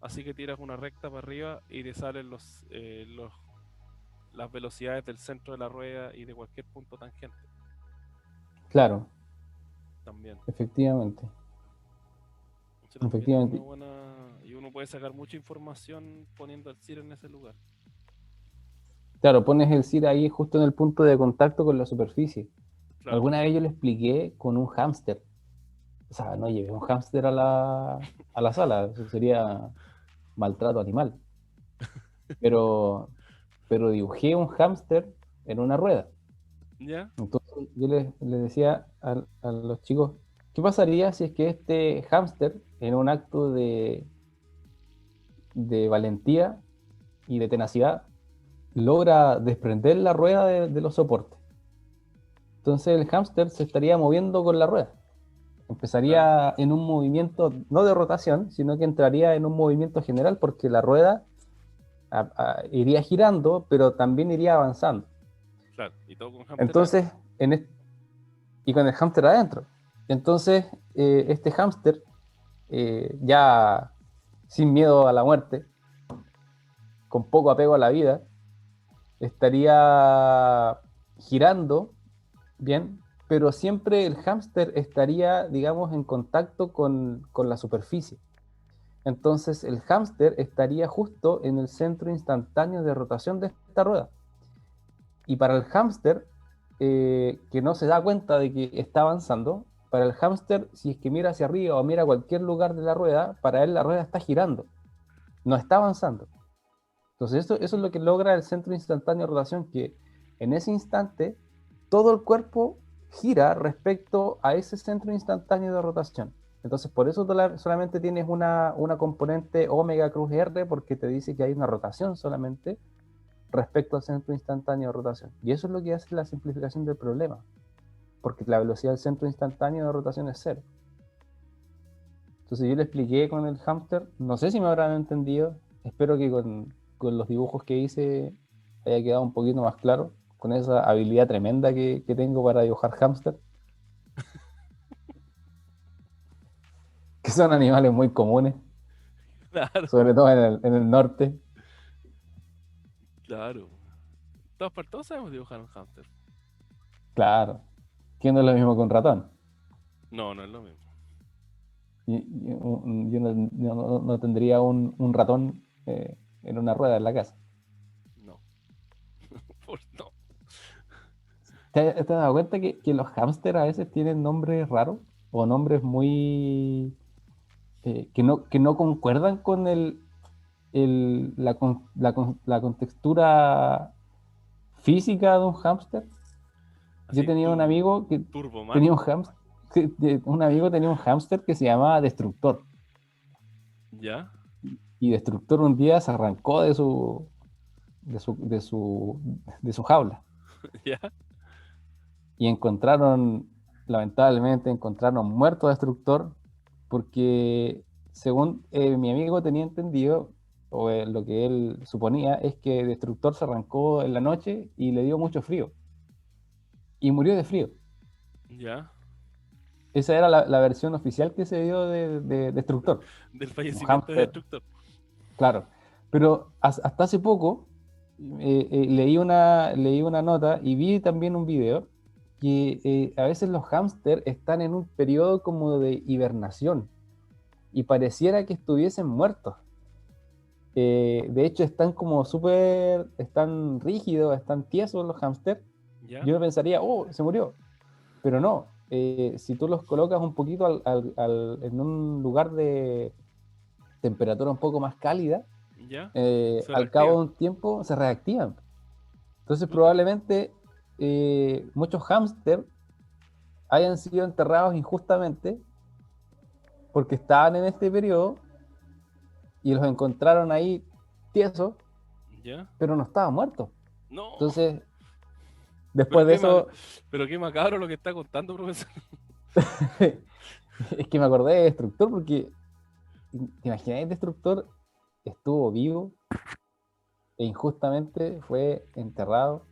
así que tiras una recta para arriba y te salen las velocidades del centro de la rueda y de cualquier punto tangente Claro, también. efectivamente, Eso también es una efectivamente. buena... Y uno puede sacar mucha información poniendo el CIR en ese lugar. Claro, pones el CIR ahí justo en el punto de contacto con la superficie. Claro, Alguna vez yo le expliqué con un hámster. O sea, no llevé un hámster a la sala, eso sería maltrato animal. Pero, pero dibujé un hámster en una rueda. ¿ya? Entonces yo les decía a los chicos, ¿qué pasaría si es que este hámster, en un acto de valentía y de tenacidad, logra desprender la rueda de los soportes? Entonces el hámster se estaría moviendo con la rueda. Claro, Empezaría en un movimiento, no de rotación, sino que entraría en un movimiento general porque la rueda iría girando, pero también iría avanzando. claro. Y todo con hámster Entonces, adentro. y con el hámster adentro. Entonces, este hámster, ya sin miedo a la muerte, con poco apego a la vida, estaría girando, bien, pero siempre el hámster estaría, digamos, en contacto con la superficie. Entonces el hámster estaría justo en el centro instantáneo de rotación de esta rueda. Y para el hámster, que no se da cuenta de que está avanzando, para el hámster, si es que mira hacia arriba o mira a cualquier lugar de la rueda, para él la rueda está girando, no está avanzando. Entonces eso es lo que logra el centro instantáneo de rotación, que en ese instante todo el cuerpo gira respecto a ese centro instantáneo de rotación. Entonces por eso solamente tienes una componente omega cruz R, porque te dice que hay una rotación solamente respecto al centro instantáneo de rotación. Y eso es lo que hace la simplificación del problema, porque la velocidad del centro instantáneo de rotación es cero. Entonces yo le expliqué con el hámster, no sé si me habrán entendido, espero que con los dibujos que hice haya quedado un poquito más claro, con esa habilidad tremenda que tengo para dibujar hámster, que son animales muy comunes, sobre Claro, todo en el norte. claro. Todos sabemos dibujar un hámster. Claro, que no es lo mismo que un ratón. No, no es lo mismo. Yo no tendría un ratón en una rueda en la casa. No. No. ¿Te has dado cuenta que los hámsters a veces tienen nombres raros o nombres muy que no concuerdan con la contextura física de un hámster? Yo Así, tenía un amigo que Turboman. tenía un hámster, Un amigo tenía un hámster que se llamaba Destructor. ¿Ya? Y Destructor un día se arrancó de su jaula. ¿Ya? Y lamentablemente, encontraron muerto a Destructor porque, según mi amigo tenía entendido, o lo que él suponía, es que Destructor se arrancó en la noche y le dio mucho frío. Y murió de frío. ¿Ya? Esa era la versión oficial que se dio de Destructor. Del Un fallecimiento de hámster, Destructor. claro. Pero hasta hace poco leí una nota y vi también un video que a veces los hámsters están en un periodo como de hibernación y pareciera que estuviesen muertos. De hecho, están rígidos, están tiesos los hámsters. ¿Ya? Yo pensaría, oh, se murió. Pero no, si tú los colocas un poquito en un lugar de temperatura un poco más cálida, ¿Ya? Se al reactiva. cabo de un tiempo se reactivan. Entonces Chuta. probablemente muchos hámsters hayan sido enterrados injustamente porque estaban en este periodo y los encontraron ahí tiesos, ¿Ya? pero no estaban muertos. No. Entonces, Pero después de qué, eso, pero qué macabro lo que está contando, profesor. es que me acordé de Destructor porque, ¿te imagináis? Destructor estuvo vivo e injustamente fue enterrado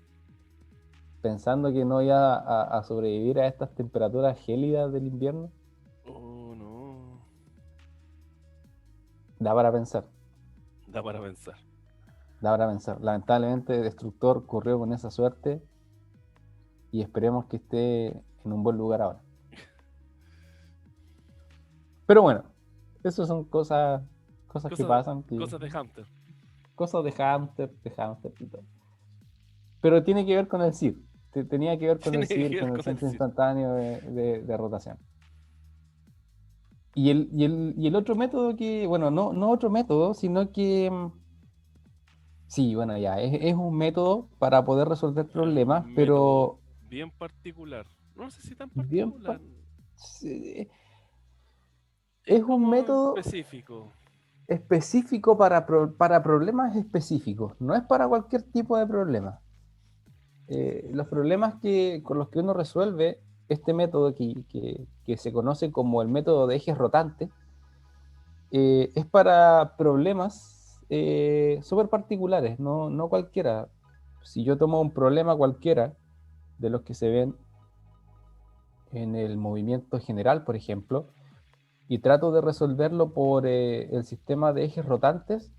pensando que no iba a sobrevivir a estas temperaturas gélidas del invierno. Oh, no. Da para pensar, Da para pensar. da para pensar. Lamentablemente, Destructor corrió con esa suerte y esperemos que esté en un buen lugar ahora. Pero bueno, eso son cosas que Cosas, pasan, cosas de Hunter. cosas de hámster y todo. Pero tiene que ver con el SID. Tenía que ver con el Tiene que SID, ver con el con el centro Sith. instantáneo de rotación. Y el otro método bueno, no otro método, sino que, sí, bueno, ya, es un método para poder resolver Es un problemas, método pero bien particular. No sé si tan bien, particular. sí, Es es un como método específico. específico para problemas específicos, no es para cualquier tipo de problema. Los problemas con los que uno resuelve este método que se conoce como el método de ejes rotantes, es para problemas súper particulares, no cualquiera. Si yo tomo un problema cualquiera de los que se ven en el movimiento general, por ejemplo, y trato de resolverlo por el sistema de ejes rotantes,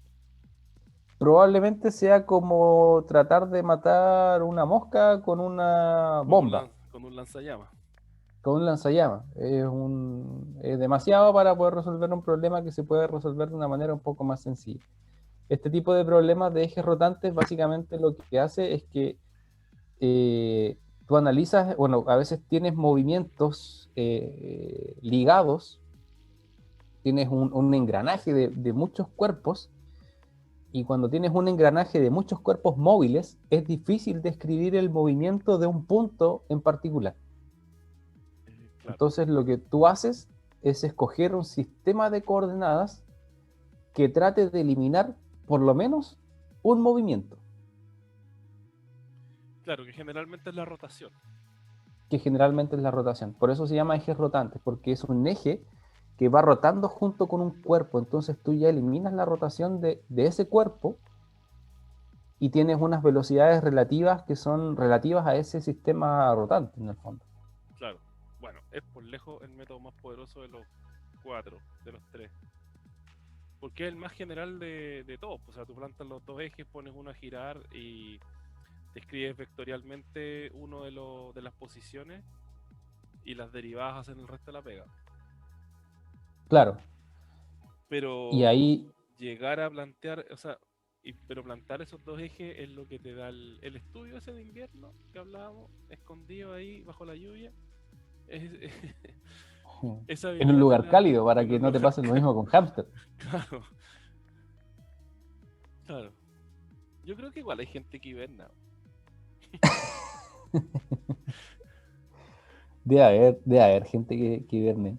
probablemente sea como tratar de matar una mosca con una bomba, Con un lanzallamas. con un lanzallamas. Es demasiado para poder resolver un problema que se puede resolver de una manera un poco más sencilla. Este tipo de problemas de ejes rotantes básicamente lo que hace es que tú analizas, bueno, a veces tienes movimientos ligados, tienes un engranaje de muchos cuerpos, y cuando tienes un engranaje de muchos cuerpos móviles, es difícil describir el movimiento de un punto en particular. Claro. Entonces lo que tú haces es escoger un sistema de coordenadas que trate de eliminar por lo menos un movimiento, Claro, que generalmente es la rotación. que generalmente es la rotación. Por eso se llama ejes rotantes, porque es un eje que va rotando junto con un cuerpo. Entonces tú ya eliminas la rotación de ese cuerpo y tienes unas velocidades relativas que son relativas a ese sistema rotante en el fondo. Claro. Bueno, es por lejos el método más poderoso de los cuatro, de los tres. Porque es el más general de todos. O sea, tú plantas los dos ejes, pones uno a girar y describes vectorialmente uno de las posiciones y las derivadas hacen el resto de la pega. Claro, y Pero ahí, llegar a plantear, o sea, pero plantar esos dos ejes es lo que te da el estudio ese de invierno que hablábamos, escondido ahí bajo la lluvia. Es, esa en un habilidad te lugar la cálido para en que un no te lugar pase lo mismo con hámster. claro, claro. Yo creo que igual hay gente que hiberna. debe haber gente que hierne.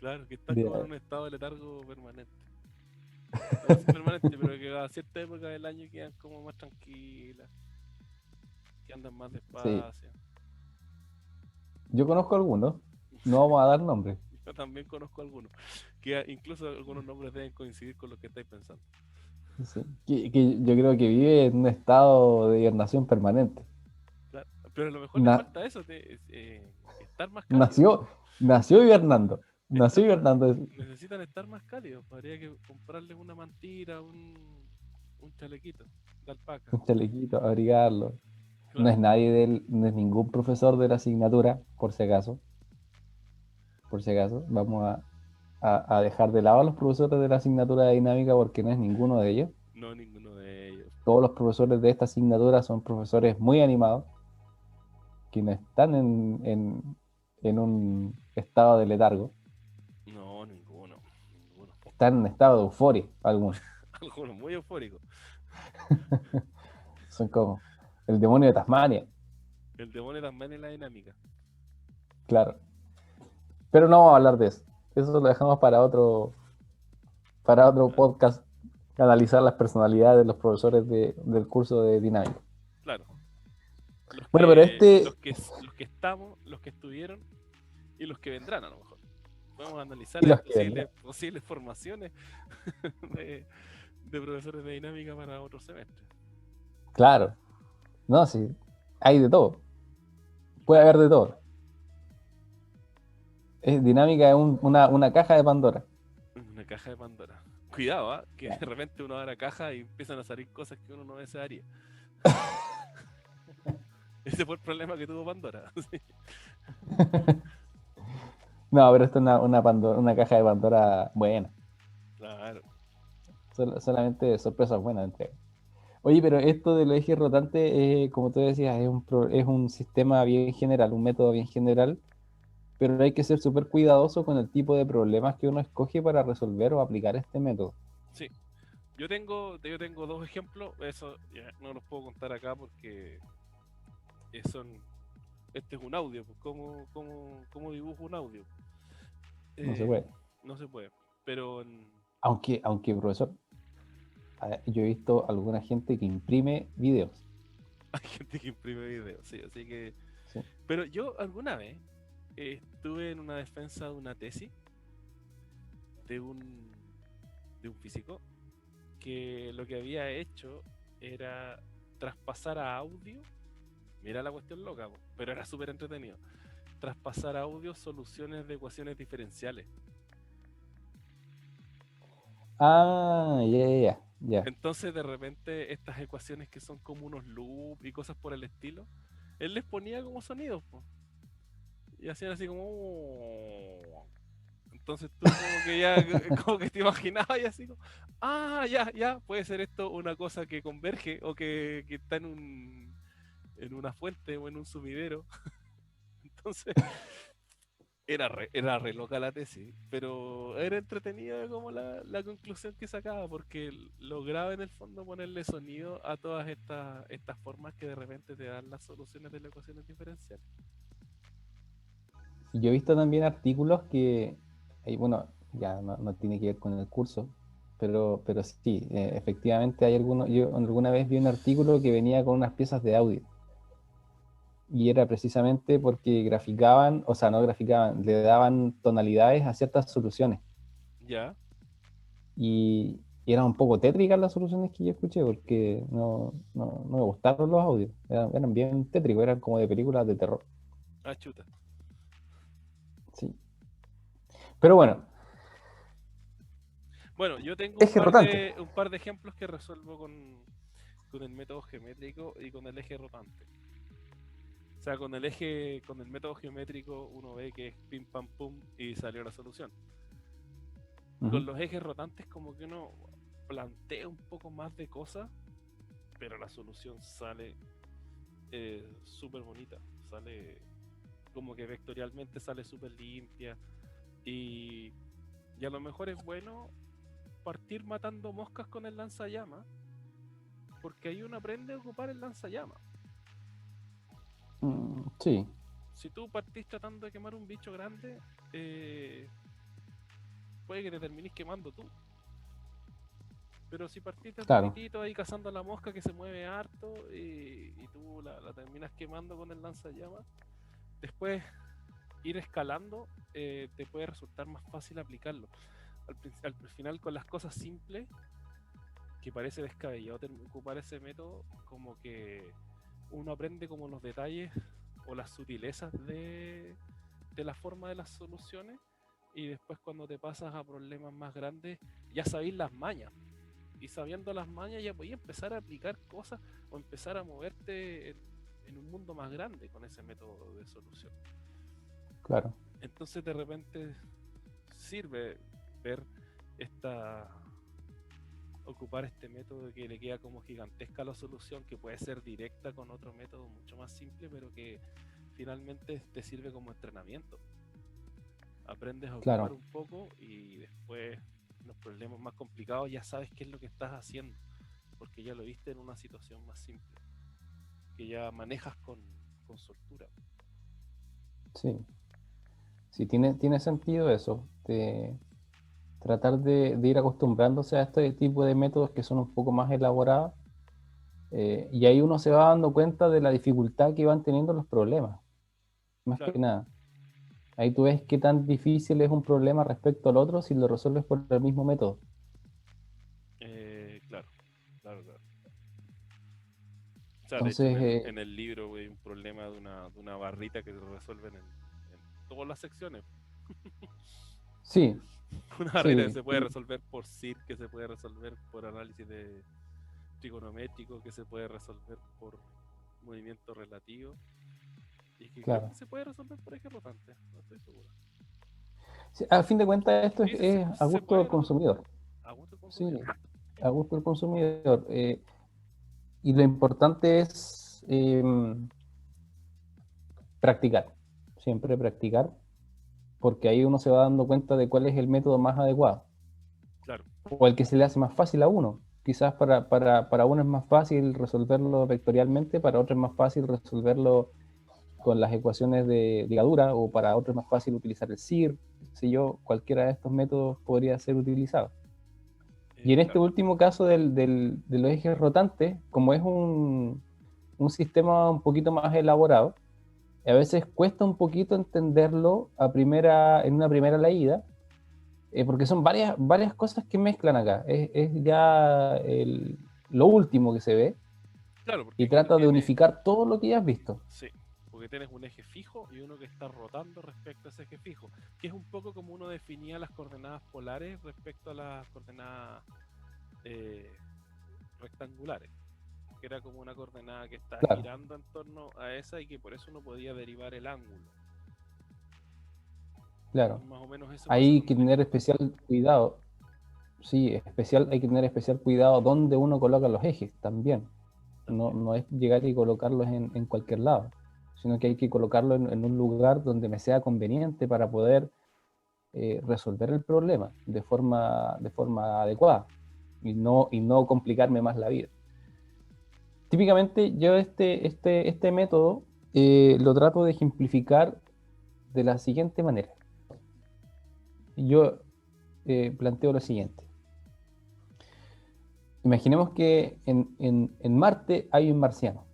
Claro, que está Debe como en haber. un estado de letargo permanente. No sé si permanente, pero que a cierta época del año quedan como más tranquilas, que andan más Sí, despacio. yo conozco algunos, no vamos a dar nombres. Yo también conozco algunos, que incluso algunos nombres deben coincidir con lo que estáis pensando. Sí, que yo creo que vive en un estado de hibernación permanente. Claro, pero a lo mejor les Na- falta eso, estar más cálidos. nació, nació hibernando, nació Estar más, hibernando. necesitan estar más cálidos. Habría que comprarles una mantira, un chalequito de alpaca. Un chalequito, abrigarlo. No Claro, es nadie no es ningún profesor de la asignatura, por si acaso, vamos a dejar de lado a los profesores de la asignatura de dinámica porque no es ninguno de ellos. no ninguno de ellos. Todos los profesores de esta asignatura son profesores muy animados, que no están en un estado de letargo, No, ninguno, ninguno. están en estado de euforia, algunos. Algunos muy eufóricos. Son como el demonio de Tasmania, El demonio también en la dinámica. claro. Pero no vamos a hablar de eso. Eso lo dejamos para otro Claro, podcast, analizar las personalidades de los profesores del curso de dinámica. claro. Los Bueno, pero que, este, los que, los que estamos, los que estuvieron y los que vendrán a lo mejor. Podemos analizar y los que vendrán, posibles formaciones de, de profesores de dinámica para otro semestre. claro, no, sí, hay de todo, puede Claro, haber de todo. Dinámica es una caja de Pandora. una caja de Pandora. Cuidado, ¿ah? Que de repente uno abre la caja y empiezan a salir cosas que uno no desearía. Ese fue el problema que tuvo Pandora. Sí. No, pero esto es una caja de Pandora buena. Claro. Solamente sorpresas buenas entre. Oye, pero esto del eje rotante, como tú decías, es un sistema bien general, un método bien general, pero hay que ser súper cuidadoso con el tipo de problemas que uno escoge para resolver o aplicar este método. Sí. Yo tengo dos ejemplos. Eso ya no los puedo contar acá porque son. Este es un audio. Pues, ¿cómo dibujo un audio? No se Eh, puede. no se puede. Pero Aunque, profesor, yo he visto alguna gente que imprime videos. hay gente que imprime videos, sí. Así que. ¿Sí? Pero yo alguna vez estuve en una defensa de una tesis de un, de un físico que lo que había hecho era traspasar a audio. Mira la cuestión loca, po, pero era súper entretenido. Traspasar a audio soluciones de ecuaciones diferenciales. Ah, ya, ya, ya, ya. Entonces, de repente, estas ecuaciones que son como unos loops y cosas por el estilo, él les ponía como sonidos, po, y hacían así como. "Oh". Entonces tú como que ya, como que te imaginabas y así como, ya, puede ser esto una cosa que converge o que está en una fuente o en un sumidero. Entonces, era re loca la tesis, pero era entretenida como la conclusión que sacaba, porque lograba en el fondo ponerle sonido a todas estas formas que de repente te dan las soluciones de las ecuaciones diferenciales. Y yo he visto también artículos bueno, ya no tiene que ver con el curso, pero sí, efectivamente hay algunos, yo alguna vez vi un artículo que venía con unas piezas de audio y era precisamente porque graficaban, o sea, no graficaban, le daban tonalidades a ciertas soluciones Ya, y eran un poco tétricas las soluciones que yo escuché porque no me gustaron los audios, eran bien tétricos, eran como de películas de terror, chuta. sí. Pero bueno, Bueno, yo tengo eje rotante. un par de ejemplos que resuelvo con el método geométrico y con el eje rotante. O sea, con el método geométrico uno ve que es pim pam pum y salió la solución. Ujú. Con los ejes rotantes como que uno plantea un poco más de cosas, pero la solución sale súper bonita. Sale como que vectorialmente sale súper limpia y, y a lo mejor es bueno partir matando moscas con el lanzallamas, porque ahí uno aprende a ocupar el lanzallamas. Sí, si tú partís tratando de quemar un bicho grande, puede que te terminís quemando tú. Pero si partiste de Claro, poquitito ahí cazando a la mosca que se mueve harto y tú la terminas quemando con el lanzallamas, después ir escalando te puede resultar más fácil aplicarlo. Al final con las cosas simples, que parece descabellado ocupar ese método, como que uno aprende como los detalles o las sutilezas de la forma de las soluciones, y después cuando te pasas a problemas más grandes ya sabéis las mañas, y sabiendo las mañas ya podías empezar a aplicar cosas o empezar a moverte en un mundo más grande con ese método de solución. claro. Entonces de repente sirve ver esta ocupar este método que le queda como gigantesca la solución, que puede ser directa con otro método mucho más simple, pero que finalmente te sirve como entrenamiento. Aprendes a ocupar Claro. un poco y después los problemas más complicados ya sabes qué es lo que estás haciendo, porque ya lo viste en una situación más simple, que ya manejas con soltura. Sí, sí, tiene sentido eso, de tratar de ir acostumbrándose a este tipo de métodos que son un poco más elaborados, y ahí uno se va dando cuenta de la dificultad que van teniendo los problemas, más que Claro, nada. Ahí tú ves qué tan difícil es un problema respecto al otro si lo resuelves por el mismo método. claro, claro, claro. O sea, de hecho Entonces, en el libro hay un problema de una barrita que se resuelven en todas las secciones. sí, Una barrera que sí, se puede resolver por SIR, que se puede resolver por análisis de trigonométrico, que se puede resolver por movimiento relativo, y que creo que claro. se puede resolver por eje rotante, no estoy seguro. Sí, a fin de cuentas, esto Sí, es a se gusto puede del resolver consumidor. a gusto del Sí, consumidor. a gusto del consumidor. Y lo importante es practicar, siempre practicar, porque ahí uno se va dando cuenta de cuál es el método más adecuado Claro, o el que se le hace más fácil a uno. Quizás para uno es más fácil resolverlo vectorialmente, para otro es más fácil resolverlo con las ecuaciones de ligadura, o para otro es más fácil utilizar el SIR, si yo, cualquiera de estos métodos podría ser utilizado. Y en este claro, último caso de los ejes rotantes, como es un sistema un poquito más elaborado, a veces cuesta un poquito entenderlo en una primera leída, porque son varias cosas que mezclan acá. Es ya lo último que se ve claro, porque y aquí tú trata de tienes, unificar todo lo que ya has visto. sí, porque tienes un eje fijo y uno que está rotando respecto a ese eje fijo, que es un poco como uno definía las coordenadas polares respecto a las coordenadas eh, rectangulares, que era como una coordenada que está Claro, girando en torno a esa y que por eso uno podía derivar el ángulo. claro. Más o menos eso pasa Hay con que el eje tener rotante. especial cuidado. Sí, hay que tener especial cuidado dónde uno coloca los ejes también. No, También. no es llegar y colocarlos en cualquier lado, sino que hay que colocarlo en un lugar donde me sea conveniente para poder resolver el problema de forma adecuada y no complicarme más la vida. Típicamente yo este método lo trato de ejemplificar de la siguiente manera. Yo planteo lo siguiente. Imaginemos que en Marte hay un marciano,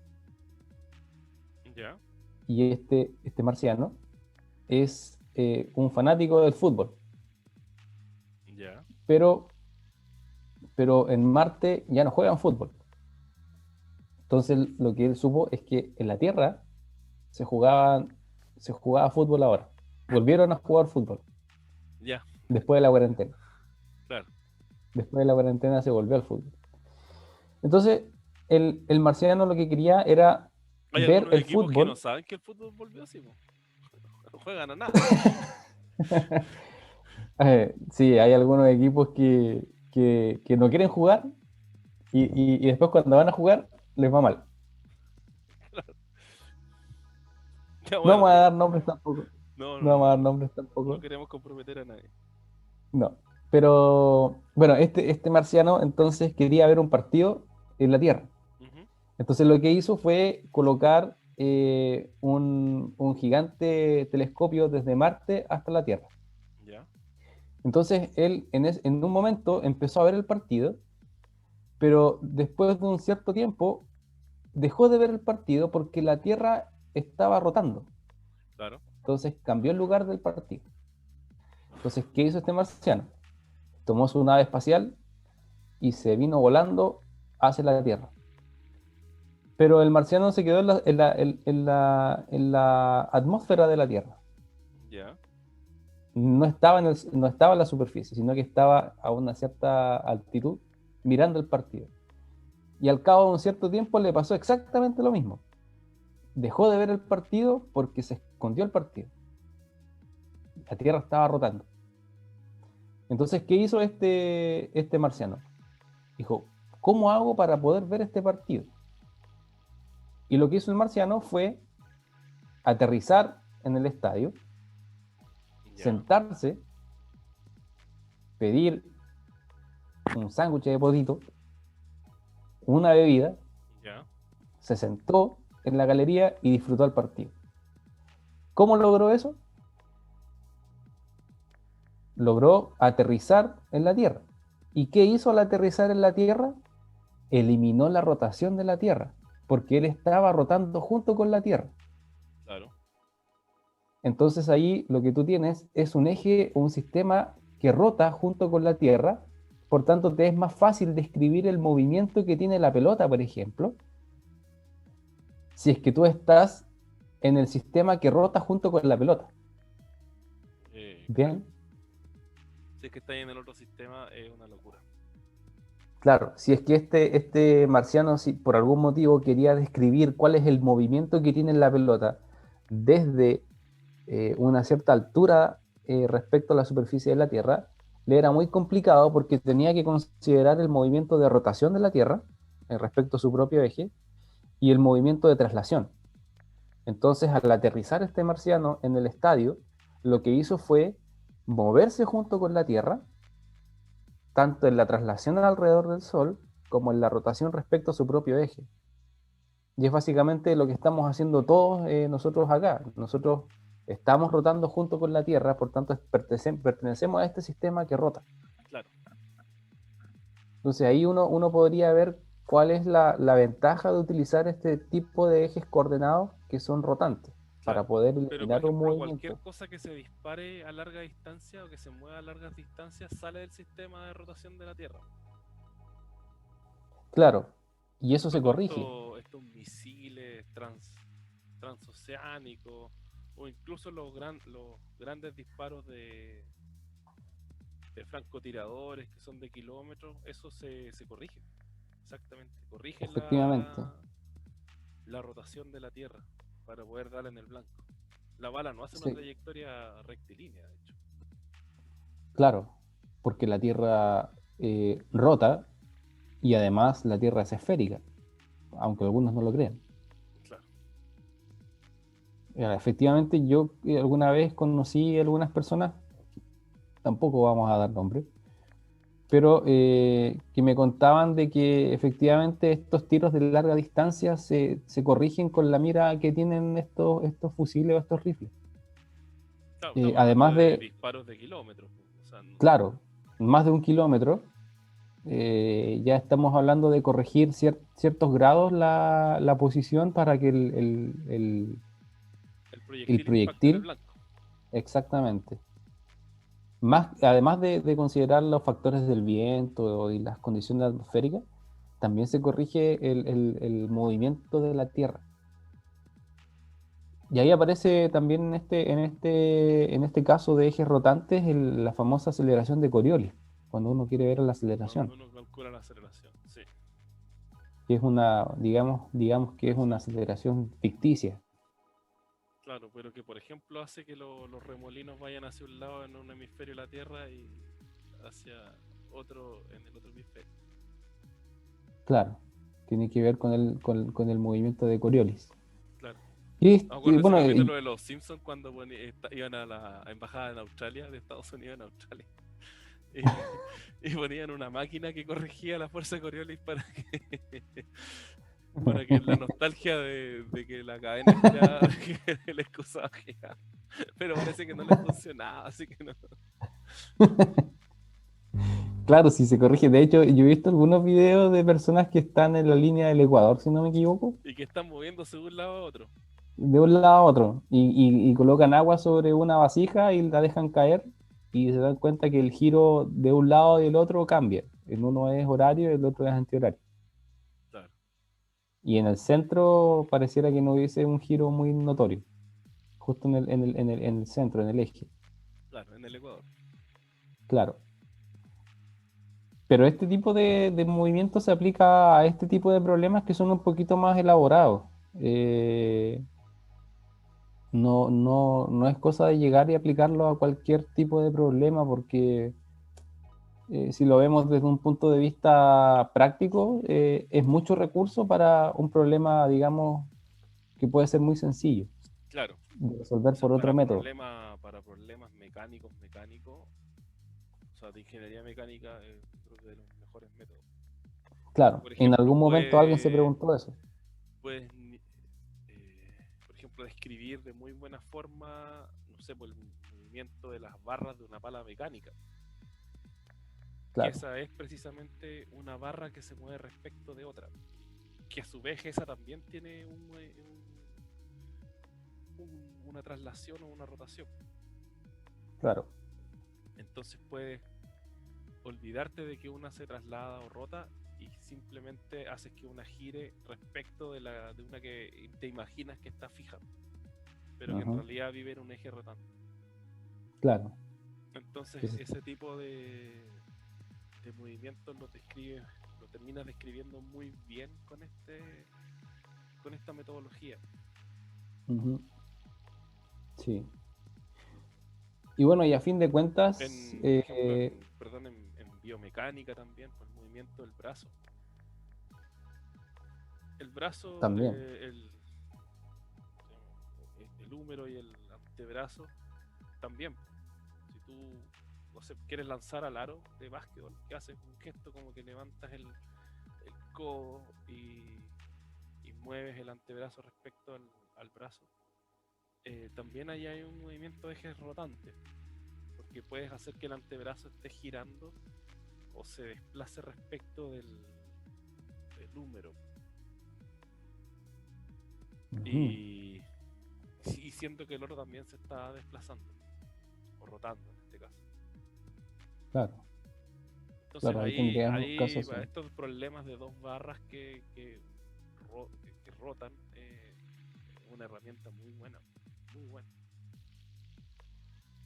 Ya, y este marciano es un fanático del fútbol, ya, pero, pero en Marte ya no juegan fútbol. Entonces lo que él supo es que en la Tierra se jugaba, se jugaba fútbol ahora. Volvieron a jugar fútbol ya, después de la cuarentena. claro. Después de la cuarentena se volvió al fútbol. Entonces el marciano lo que quería era Hay ver algunos el equipos que no fútbol. saben que el fútbol volvió así, po. No juegan a nada. Sí, hay algunos equipos que no quieren jugar, y después cuando van a jugar les va mal. Ya No bueno, vamos a pero dar nombres tampoco. no, No no, vamos a no, dar no. nombres No tampoco. queremos comprometer a nadie. No. Pero bueno, este marciano entonces quería ver un partido en la Tierra. Ujú, Entonces lo que hizo fue colocar un gigante telescopio desde Marte hasta la Tierra. Ya, Entonces él en un momento empezó a ver el partido, pero después de un cierto tiempo dejó de ver el partido porque la Tierra estaba rotando. claro. Entonces cambió el lugar del partido. Entonces, ¿qué hizo este marciano? Tomó su nave espacial y se vino volando hacia la Tierra. Pero el marciano se quedó en la atmósfera de la Tierra. Ya, No estaba en la superficie, sino que estaba a una cierta altitud mirando el partido. Y al cabo de un cierto tiempo le pasó exactamente lo mismo. Dejó de ver el partido porque se escondió el partido. La Tierra estaba rotando. Entonces, ¿qué hizo este marciano? Dijo, ¿cómo hago para poder ver este partido? Y lo que hizo el marciano fue aterrizar en el estadio, ya, sentarse, pedir un sándwich de potito, una bebida, ya. se sentó en la galería y disfrutó el partido. ¿Cómo logró eso? Logró aterrizar en la Tierra. ¿Y qué hizo al aterrizar en la Tierra? Eliminó la rotación de la Tierra, porque él estaba rotando junto con la Tierra. Claro. Entonces ahí lo que tú tienes es un eje o un sistema que rota junto con la Tierra, por tanto te es más fácil describir el movimiento que tiene la pelota, por ejemplo, si es que tú estás en el sistema que rota junto con la pelota. Claro. Bien, Si es que está ahí en el otro sistema, es una locura. claro, si es que este marciano, si por algún motivo quería describir cuál es el movimiento que tiene la pelota desde una cierta altura respecto a la superficie de la Tierra, le era muy complicado porque tenía que considerar el movimiento de rotación de la Tierra respecto a su propio eje y el movimiento de traslación. Entonces, al aterrizar este marciano en el estadio, lo que hizo fue moverse junto con la Tierra, tanto en la traslación alrededor del Sol como en la rotación respecto a su propio eje. Y es básicamente lo que estamos haciendo todos nosotros acá. Nosotros estamos rotando junto con la Tierra, por tanto pertenecemos a este sistema que rota. Claro. Entonces ahí uno podría ver cuál es la ventaja de utilizar este tipo de ejes coordenados que son rotantes para Claro. poder Pero, por eliminar un ejemplo, cualquier movimiento. cosa que se dispare a larga distancia o que se mueva a largas distancias sale del sistema de rotación de la Tierra. Claro, y eso Sobre se todo corrige, estos misiles transoceánicos o incluso los grandes disparos de francotiradores que son de kilómetros, eso se corrige. Exactamente. Corrige efectivamente. la rotación de la Tierra para poder darle en el blanco. La bala no hace una Sí, trayectoria rectilínea, de hecho. claro, porque la Tierra rota y además la Tierra es esférica, aunque algunos no lo crean. Claro. Efectivamente, yo alguna vez conocí a algunas personas, tampoco vamos a dar nombre, pero que me contaban de que efectivamente estos tiros de larga distancia se corrigen con la mira que tienen estos fusiles o estos rifles. Claro, estamos hablando Además de de, disparos de kilómetros. O sea, claro, más de 1 kilómetro, ya estamos hablando de corregir ciertos grados la posición para que el el proyectil impacta en el proyectil, blanco. exactamente. Además de considerar los factores del viento y las condiciones atmosféricas, también se corrige el movimiento de la Tierra. Y ahí aparece también en este caso de ejes rotantes la famosa aceleración de Coriolis, cuando uno quiere ver la Cuando aceleración, uno calcula la aceleración. Sí, que es digamos que es una aceleración ficticia. claro, pero que por ejemplo hace que los remolinos vayan hacia un lado en un hemisferio de la Tierra y hacia otro en el otro hemisferio. Claro, tiene que ver con el movimiento de Coriolis. Claro. Y, Me y acuerdo de ese bueno, capítulo de Los Simpsons cuando iban a la embajada en Australia, de Estados Unidos en Australia. Y, y ponían una máquina que corregía la fuerza de Coriolis para que para que la nostalgia de que la cadena giraba, que el excusado giraba. Pero parece que no le funcionaba, así que no. Claro, si se corrige. De hecho, yo he visto algunos videos de personas que están en la línea del Ecuador, si no me equivoco, Y que están moviéndose de un lado a otro. de un lado a otro, y colocan agua sobre una vasija y la dejan caer y se dan cuenta que el giro de un lado y del otro cambia. En uno es horario y el otro es antihorario. Claro, Y en el centro pareciera que no hubiese un giro muy notorio, justo en el centro, en el eje. claro, en el Ecuador. Claro. Pero este tipo de movimiento se aplica a este tipo de problemas que son un poquito más elaborados. Eh, no es cosa de llegar y aplicarlo a cualquier tipo de problema, porque si lo vemos desde un punto de vista práctico, es mucho recurso para un problema, digamos, que puede ser muy sencillo Claro. de O resolver sea, por otro método. para problemas mecánicos, o sea, de ingeniería mecánica, creo que de los mejores métodos. Claro, Por en ejemplo, algún momento alguien se preguntó eso. puedes, por ejemplo, describir de muy buena forma, no sé, por el movimiento de las barras de una pala mecánica. Que Claro. esa es precisamente una barra que se mueve respecto de otra. Que a su vez esa también tiene una traslación o una rotación. Claro. Entonces puedes olvidarte de que una se traslada o rota y simplemente haces que una gire respecto de una que te imaginas que está fija, pero que en Ujú. realidad vive en un eje rotante. Claro. Entonces Sí, sí. ese tipo de movimientos lo terminas describiendo muy bien con esta metodología. Ujú. Sí. Y bueno, y a fin de cuentas, Por ejemplo, perdón, en biomecánica también, por el movimiento del brazo. El brazo, también. el húmero y el antebrazo también. Si tú, no sé, quieres lanzar al aro de básquetbol, que haces un gesto como que levantas el codo y mueves el antebrazo respecto al brazo. También ahí hay un movimiento de ejes rotante, porque puedes hacer que el antebrazo esté girando o se desplace respecto del húmero. Ujú. Y, y siento que el oro también se está desplazando, o rotando en este caso. Claro, Entonces claro, ahí tendrías un caso ahí así. para estos problemas de dos barras que rotan, una herramienta muy buena, muy buena.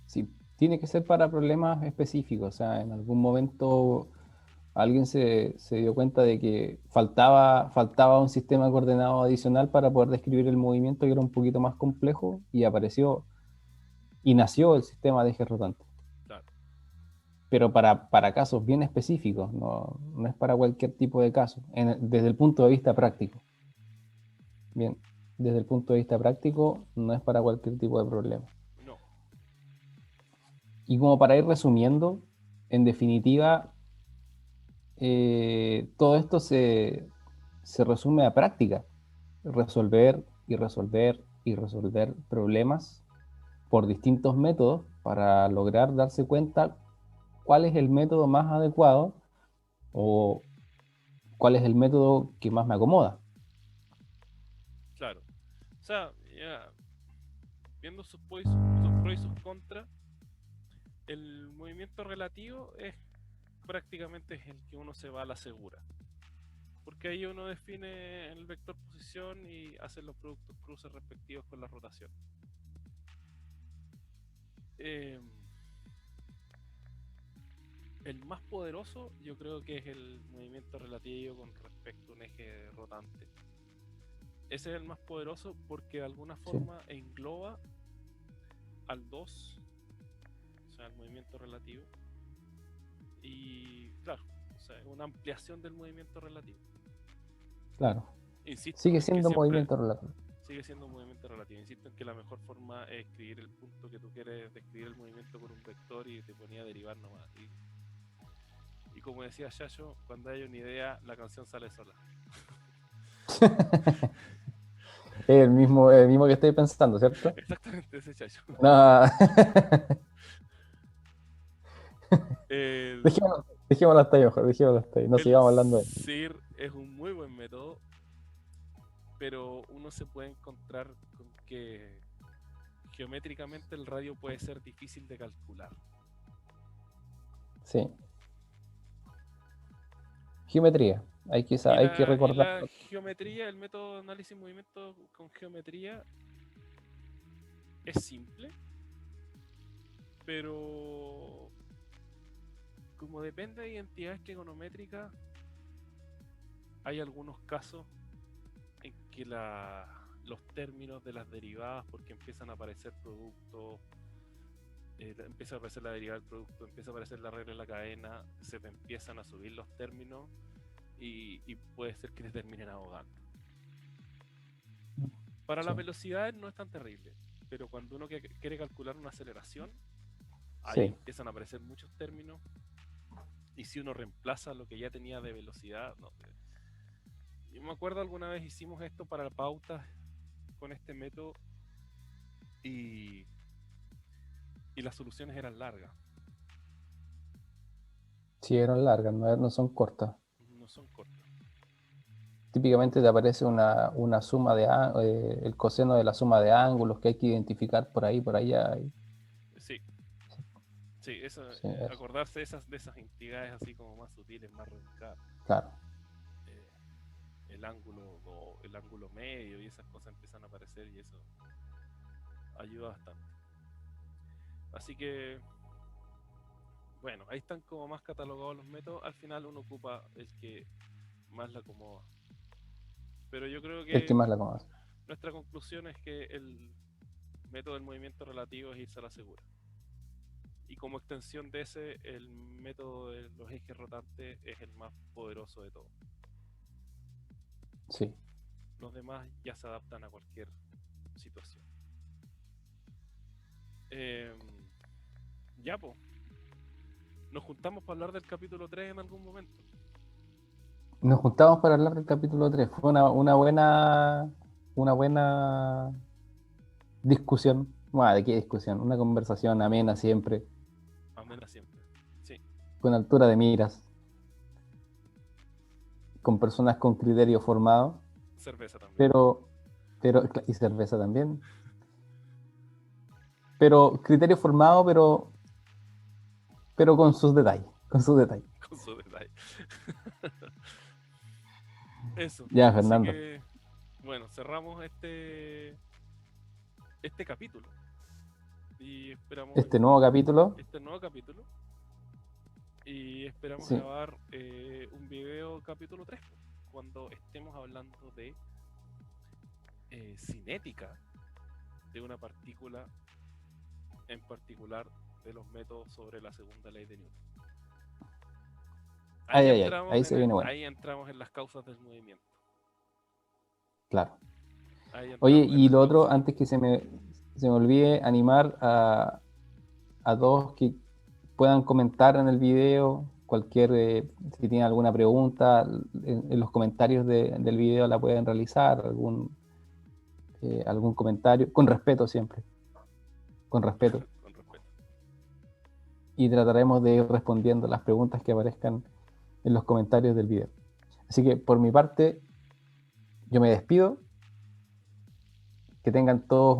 Sí, tiene que ser para problemas específicos. O sea, en algún momento alguien se dio cuenta de que faltaba un sistema coordenado adicional para poder describir el movimiento que era un poquito más complejo y apareció y nació el sistema de eje rotante. Claro, Pero para casos bien específicos, no es para cualquier tipo de caso, desde el punto de vista práctico. Bien, desde el punto de vista práctico, no es para cualquier tipo de problema. no, Y como para ir resumiendo, en definitiva, todo esto se resume a práctica, resolver y resolver y resolver problemas por distintos métodos para lograr darse cuenta cuál es el método más adecuado o cuál es el método que más me acomoda. claro. O sea, ya, viendo sus pros y sus contras, el movimiento relativo es prácticamente es el que uno se va a la segura. Porque ahí uno define el vector posición y hace los productos cruces respectivos con la rotación. Eh, el más poderoso yo creo que es el movimiento relativo con respecto a un eje rotante. Ese es el más poderoso porque de alguna Sí, forma engloba al 2, o sea, el movimiento relativo, y claro, o sea, es una ampliación del movimiento relativo. claro. Insisto Sigue en que siendo siempre movimiento relativo. sigue siendo un movimiento relativo. Insisto en que la mejor forma es escribir el punto que tú quieres describir el movimiento con un vector y te ponía a derivar nomás. Y como decía Yayo, cuando hay una idea, la canción sale sola. El mismo que estoy pensando, ¿cierto? Exactamente ese chacho. No. El, Dejémoslo hasta ahí, mejor, dejémoslo hasta ahí. No el sigamos hablando de él. SIR es un muy buen método, pero uno se puede encontrar con que geométricamente el radio puede ser difícil de calcular. Sí. Geometría. Y Hay que y recordar. la geometría, el método de análisis de movimiento con geometría es simple, pero como depende de identidades trigonométricas, hay algunos casos en que los términos de las derivadas, porque empiezan a aparecer productos, empieza a aparecer la derivada del producto, empieza a aparecer la regla de la cadena, se te empiezan a subir los términos y puede ser que te terminen ahogando. Para Sí. las velocidades no es tan terrible, pero cuando uno quiere calcular una aceleración, ahí Sí. empiezan a aparecer muchos términos y si uno reemplaza lo que ya tenía de velocidad, no. Yo me acuerdo alguna vez hicimos esto para pautas con este método y, y las soluciones eran largas, Sí, eran largas, no son cortas. no son cortas. Típicamente te aparece una suma el coseno de la suma de ángulos que hay que identificar por ahí, por allá. Sí, sí, eso, Sí, eso, acordarse de esas entidades así como más sutiles, más rebuscadas. claro. eh, el ángulo medio y esas cosas empiezan a aparecer y eso ayuda bastante. Así que, bueno, ahí están como más catalogados los métodos. Al final uno ocupa el que más le acomoda. Pero yo creo El que que más la conoce. nuestra conclusión es que el método del movimiento relativo es irse a la segura. Y como extensión de ese, el método de los ejes rotantes es el más poderoso de todos. Sí. Los demás ya se adaptan a cualquier situación. Ya, pues. Nos juntamos para hablar del capítulo 3 en algún momento. Nos juntamos para hablar del capítulo 3. Fue una buena discusión. Bueno, ¿de qué discusión? Una conversación amena siempre, Amena siempre. Sí, con altura de miras, con personas con criterio formado, cerveza también. pero, y cerveza también. Pero criterio formado, pero con sus detalles, con sus detalles. Con su detalle. Eso. Ya, Así Fernando, que, bueno, cerramos este capítulo. Y esperamos este nuevo capítulo, este nuevo capítulo. Y esperamos sí, grabar un video capítulo 3 cuando estemos hablando de cinética de una partícula, en particular de los métodos sobre la segunda ley de Newton. ahí se viene bueno, Ahí entramos en las causas del movimiento. claro. Ahí Oye, entramos en y las lo otro, causas. antes que se me olvide, animar a todos que puedan comentar en el video, si tienen alguna pregunta, en los comentarios del video la pueden realizar, algún comentario, con respeto siempre, con respeto. Con respeto. Y trataremos de ir respondiendo las preguntas que aparezcan en los comentarios del video. Así que por mi parte, yo me despido. Que tengan todos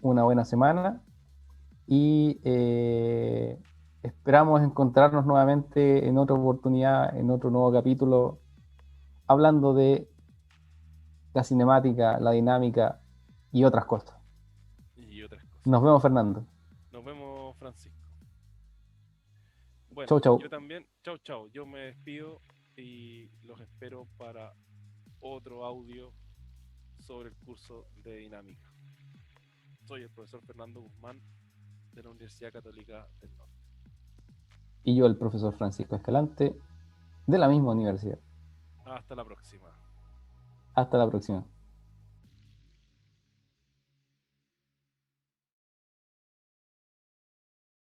una buena semana y esperamos encontrarnos nuevamente en otra oportunidad, en otro nuevo capítulo, hablando de la cinemática, la dinámica y otras cosas. Y otras cosas. Nos vemos, Fernando. Nos vemos, Francisco. Bueno, Chau, chau. yo también. Chau, chau. Yo me despido y los espero para otro audio sobre el curso de dinámica. Soy el profesor Fernando Guzmán de la Universidad Católica del Norte. Y yo, el profesor Francisco Escalante, de la misma universidad. Hasta la próxima. Hasta la próxima.